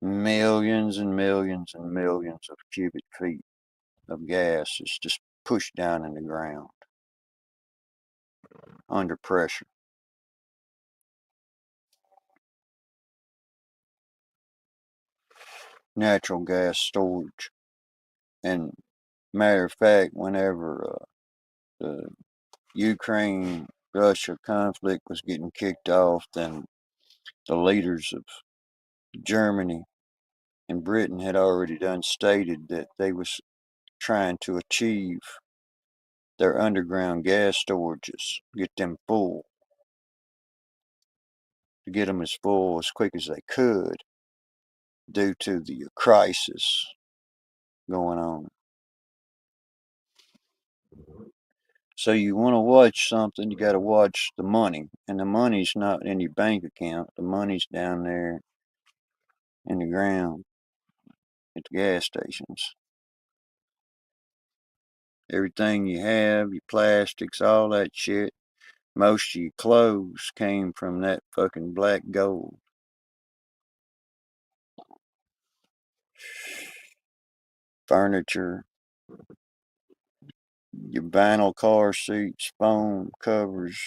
millions and millions and millions of cubic feet of gas is just pushed down in the ground under pressure. Natural gas storage. And matter of fact, whenever the Ukraine Russia conflict was getting kicked off, then the leaders of Germany and Britain had already done stated that they was trying to achieve their underground gas storages, get them full, to get them as full as quick as they could due to the crisis going on. So you want to watch something, you got to watch the money. And the money's not in your bank account. The money's down there in the ground at the gas stations. Everything you have, your plastics, all that shit, most of your clothes came from that fucking black gold. Furniture, your vinyl car seats, foam covers,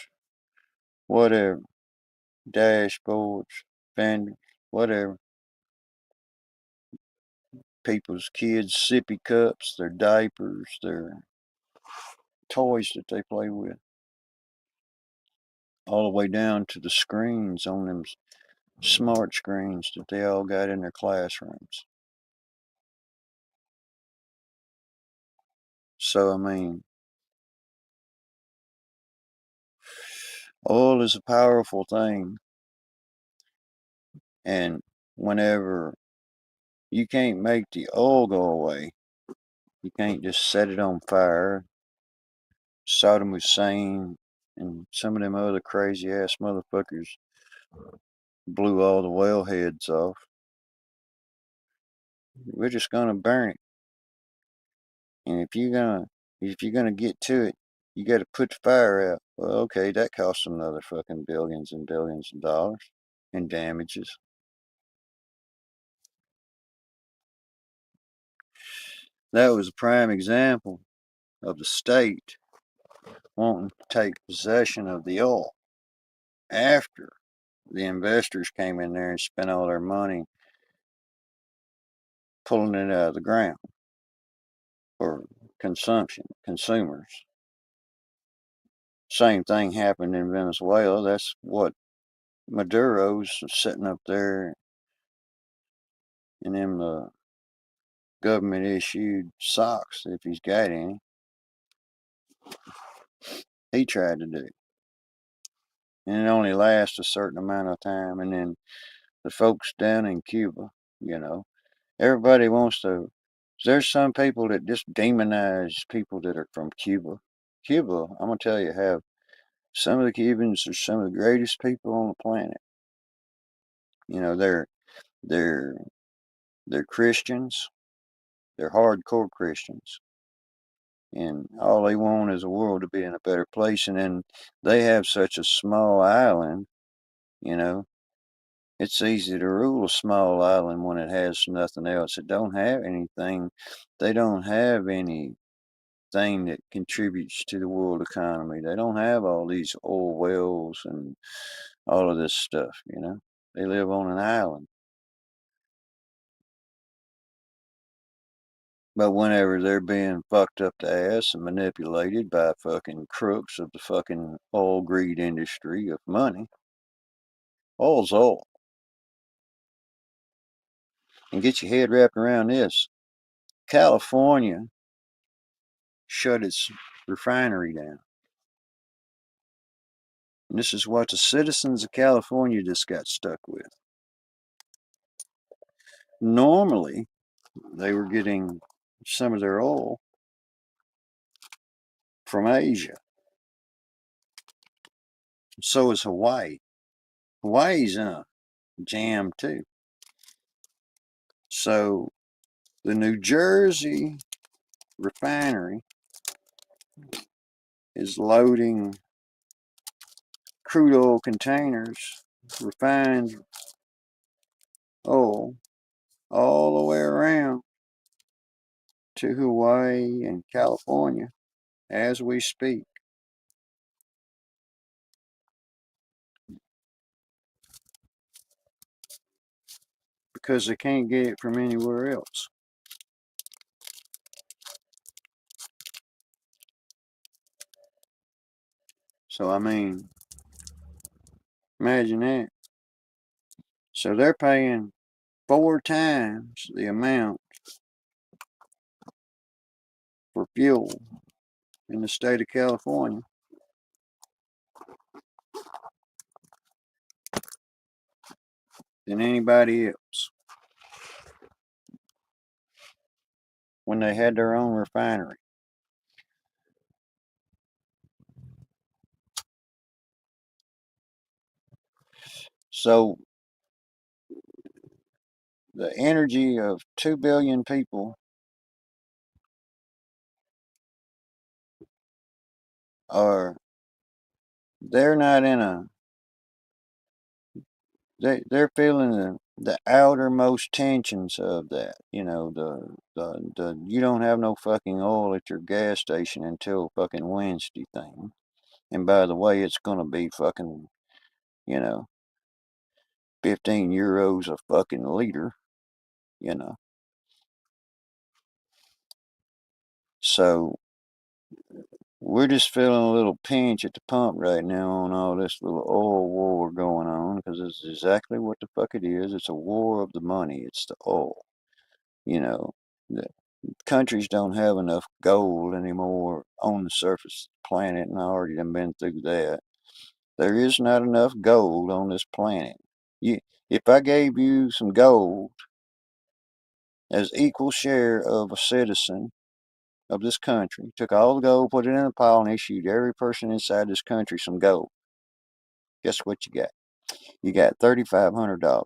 whatever, dashboards, fenders, whatever. People's kids' sippy cups, their diapers, their toys that they play with, all the way down to the screens on them smart screens that they all got in their classrooms. So, I mean, oil is a powerful thing, and whenever you can't make the oil go away, you can't just set it on fire. Saddam Hussein and some of them other crazy ass motherfuckers blew all the wellheads off. We're just gonna burn it. And if you're gonna get to it, you gotta put the fire out. Well, okay, that costs another fucking billions and billions of dollars in damages. That was a prime example of the state wanting to take possession of the oil after the investors came in there and spent all their money pulling it out of the ground for consumption, consumers. Same thing happened in Venezuela. That's what Maduro's sitting up there in them government issued socks, if he's got any. He tried to do. And it only lasts a certain amount of time. And then the folks down in Cuba, you know, everybody wants to. There's some people that just demonize people that are from Cuba. Cuba, I'm gonna tell you, have some of the Cubans are some of the greatest people on the planet. You know, they're they're Christians. They're hardcore Christians, and all they want is the world to be in a better place. And then they have such a small island. You know, it's easy to rule a small island when it has nothing else. It don't have anything. They don't have anything that contributes to the world economy. They don't have all these oil wells and all of this stuff, you know. They live on an island. But whenever they're being fucked up the ass and manipulated by fucking crooks of the fucking oil greed industry of money, oil's oil. And get your head wrapped around this. California shut its refinery down. And this is what the citizens of California just got stuck with. Normally, they were getting some of their oil from Asia. So is Hawaii. Hawaii's in a jam too. So the New Jersey refinery is loading crude oil containers, refined oil, all the way around to Hawaii and California as we speak. Because they can't get it from anywhere else. So, I mean, imagine that. So they're paying 4 times the amount for fuel in the state of California than anybody else when they had their own refinery. So the energy of 2 billion people are, they're not in a, they're feeling the outermost tensions of that. You know, the you don't have no fucking oil at your gas station until fucking Wednesday thing. And by the way, it's gonna be fucking, you know, 15 euros a fucking liter, you know. So we're just feeling a little pinch at the pump right now on all this little oil war going on, because it's exactly what the fuck it is. It's a war of the money. It's the oil. You know, the countries don't have enough gold anymore on the surface of the planet, and I already done been through that. There is not enough gold on this planet. You, if I gave you some gold as equal share of a citizen of this country, took all the gold, put it in a pile, and issued every person inside this country some gold, guess what you got? You got $3,500.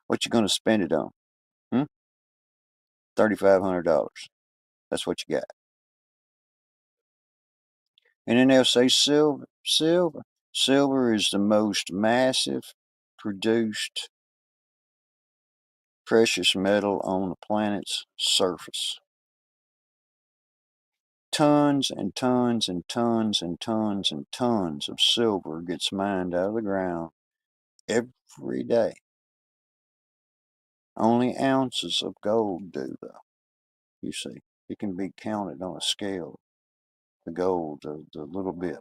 What you gonna spend it on? Hmm? $3,500. That's what you got. And then they'll say silver, silver. Silver is the most massive produced precious metal on the planet's surface. Tons and tons and tons and tons and tons of silver gets mined out of the ground every day. Only ounces of gold do, though. You see, it can be counted on a scale. The gold, the little bit,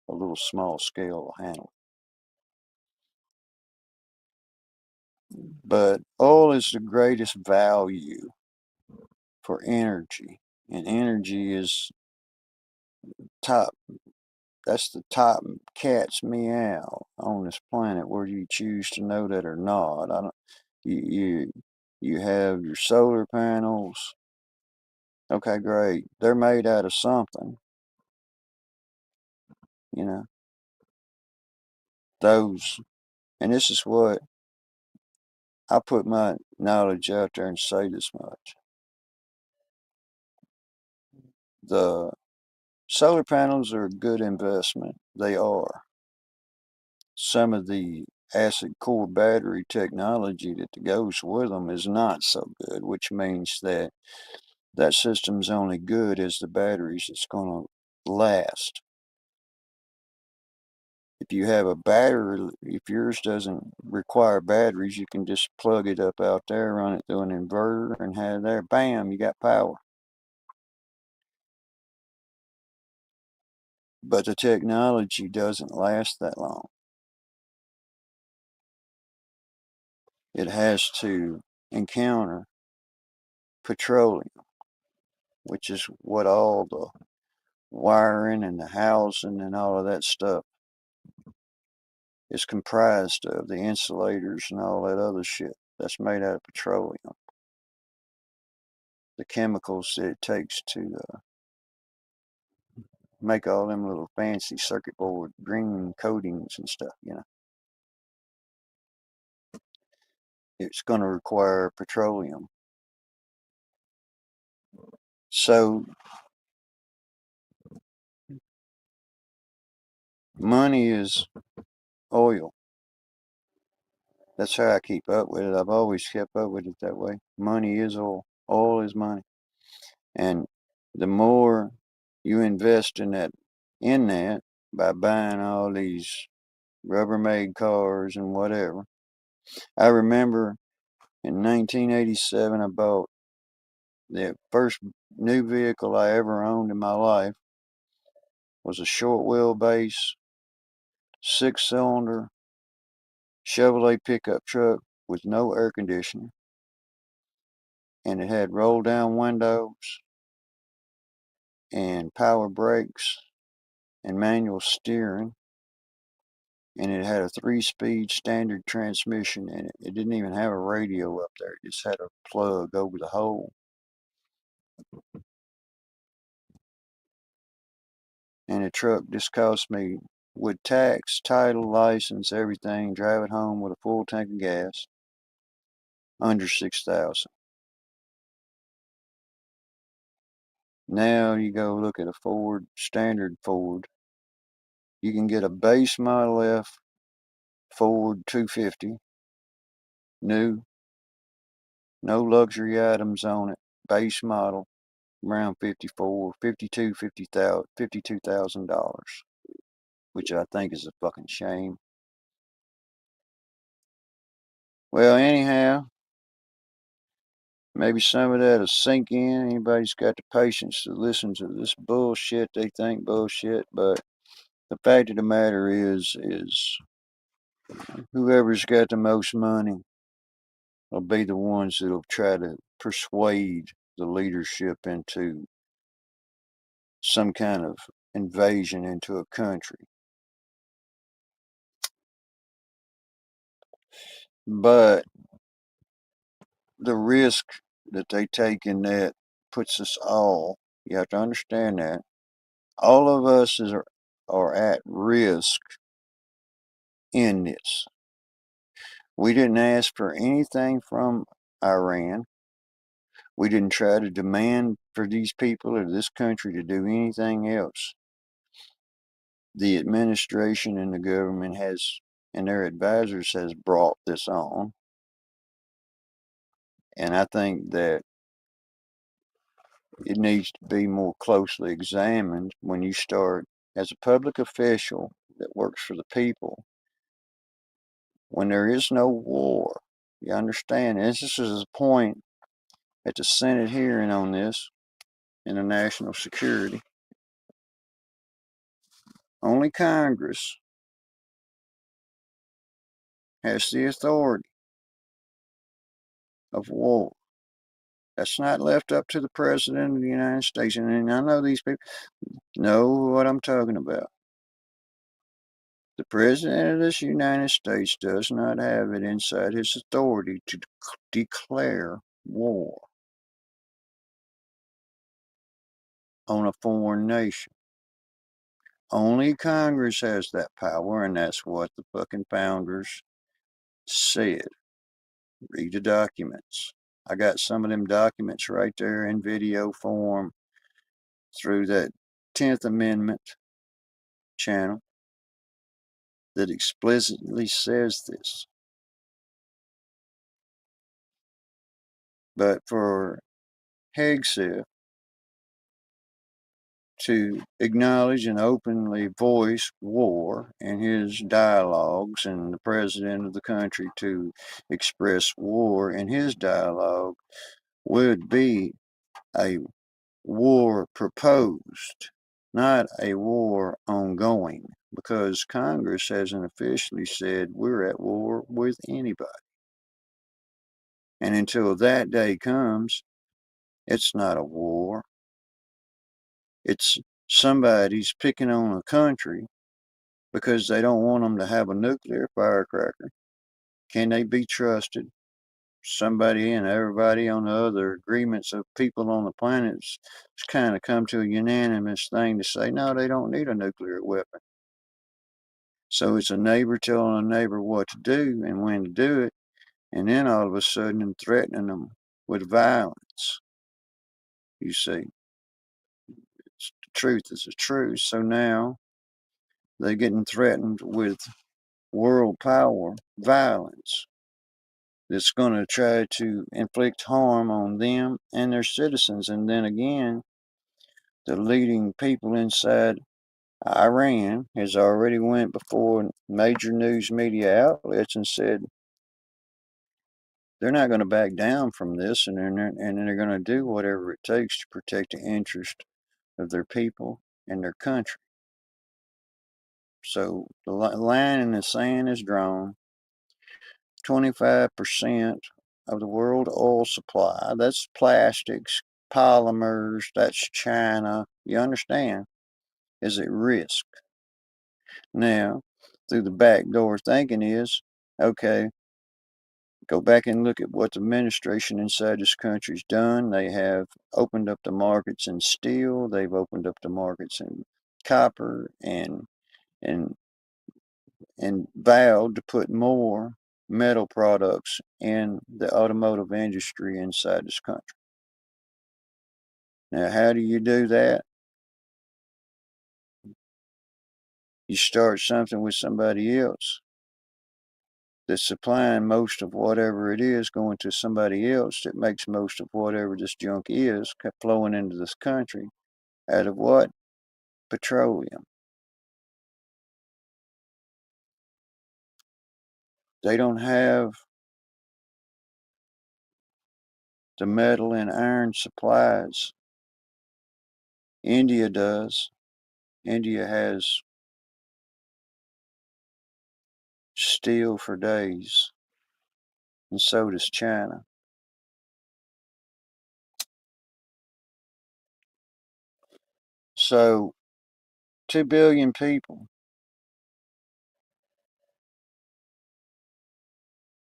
a little small scale will handle. But oil is the greatest value for energy. And energy is top. That's the top cat's meow on this planet, whether you choose to know that or not. I don't. You have your solar panels. Okay, great. They're made out of something. You know those, and this is what I put my knowledge out there and say this much: the solar panels are a good investment. They are. Some of the acid core battery technology that goes with them is not so good, which means that that system's only good as the batteries it's going to last. If you have a battery, if yours doesn't require batteries, you can just plug it up out there, run it through an inverter, and have there, bam, you got power. But the technology doesn't last that long. It has to encounter petroleum, which is what all the wiring and the housing and all of that stuff is comprised of, the insulators and all that other shit that's made out of petroleum. The chemicals that it takes to make all them little fancy circuit board green coatings and stuff, it's going to require petroleum. So money is oil. That's how I keep up with it. I've always kept up with it that way. Money is oil. Oil is money. And the more you invest in that by buying all these Rubbermaid cars and whatever. I remember in 1987 I bought the first new vehicle I ever owned in my life was a short wheelbase 6-cylinder Chevrolet pickup truck with no air conditioning, and it had roll down windows and power brakes and manual steering, and it had a 3-speed standard transmission in it. It didn't even have a radio up there. It just had a plug over the hole. And the truck just cost me, with tax, title, license, everything, drive it home with a full tank of gas, under $6,000. Now you go look at a Ford, standard Ford. You can get a base Model F Ford 250, new, no luxury items on it, base model, around 54, 52, $52,000, which I think is a fucking shame. Well, anyhow, maybe some of that'll sink in. Anybody's got the patience to listen to this bullshit they think bullshit, but the fact of the matter is whoever's got the most money will be the ones that'll try to persuade the leadership into some kind of invasion into a country. But the risk that they take in that puts us all, you have to understand that, all of us are at risk in this. We didn't ask for anything from Iran. We didn't try to demand for these people or this country to do anything else. The administration and the government and their advisors has brought this on. And I think that it needs to be more closely examined when you start, as a public official that works for the people, when there is no war. You understand? And this is a point at the Senate hearing on this in the national security. Only Congress has the authority of war. That's not left up to the President of the United States. And I know these people know what I'm talking about. The President of this United States does not have it inside his authority to declare war on a foreign nation. Only Congress has that power, and that's what the fucking founders said. Read the documents. I got some of them documents right there in video form through that 10th Amendment channel that explicitly says this. But for Hegseth to acknowledge and openly voice war in his dialogues, and the president of the country to express war in his dialogue, would be a war proposed, not a war ongoing, because Congress hasn't officially said we're at war with anybody. And until that day comes, it's not a war. It's somebody's picking on a country because they don't want them to have a nuclear firecracker. Can they be trusted? Somebody and everybody on the other agreements of people on the planet's kind of come to a unanimous thing to say, no, they don't need a nuclear weapon. So it's a neighbor telling a neighbor what to do and when to do it, and then all of a sudden and threatening them with violence. You see, the truth is the truth. So now they're getting threatened with world power violence that's going to try to inflict harm on them and their citizens. And then again, the leading people inside Iran has already went before major news media outlets and said they're not going to back down from this, and they're going to do whatever it takes to protect the interest of their people and their country. So the line in the sand is drawn. 25% of the world oil supply, that's plastics, polymers, that's China, you understand, is at risk. Now, through the back door thinking is, okay, go back and look at what the administration inside this country's done. They have opened up the markets in steel, they've opened up the markets in copper, and vowed to put more metal products in the automotive industry inside this country. Now, how do you do that? You start something with somebody else that's supplying most of whatever it is going to somebody else that makes most of whatever this junk is flowing into this country out of what? Petroleum. They don't have the metal and iron supplies. India does. India has steel for days, and so does China. So 2 billion people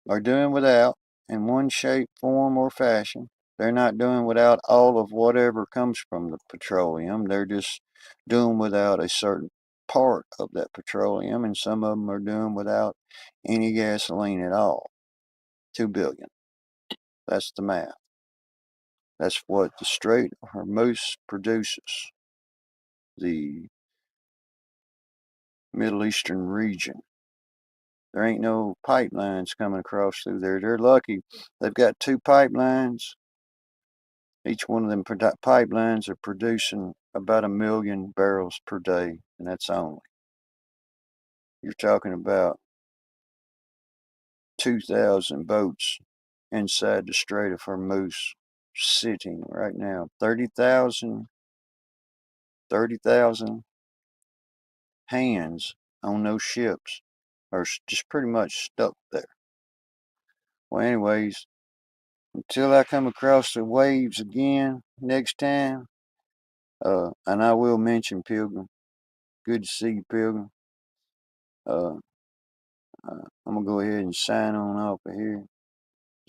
are doing without in one shape, form, or fashion. They're not doing without all of whatever comes from the petroleum. They're just doing without a certain part of that petroleum, and some of them are doing without any gasoline at all. 2 billion. That's the math. That's what the Strait of Hormuz produces. The Middle Eastern region. There ain't no pipelines coming across through there. They're lucky. They've got 2 pipelines. Each one of them pipelines are producing about 1 million barrels per day, and that's only. You're talking about 2,000 boats inside the Strait of Hormuz sitting right now. 30,000 hands on those ships are just pretty much stuck there. Well, anyways, until I come across the waves again next time, and I will mention Pilgrim. Good to see you, Pilgrim. Uh, I'm gonna go ahead and sign on off of here.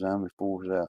Zombie Force out.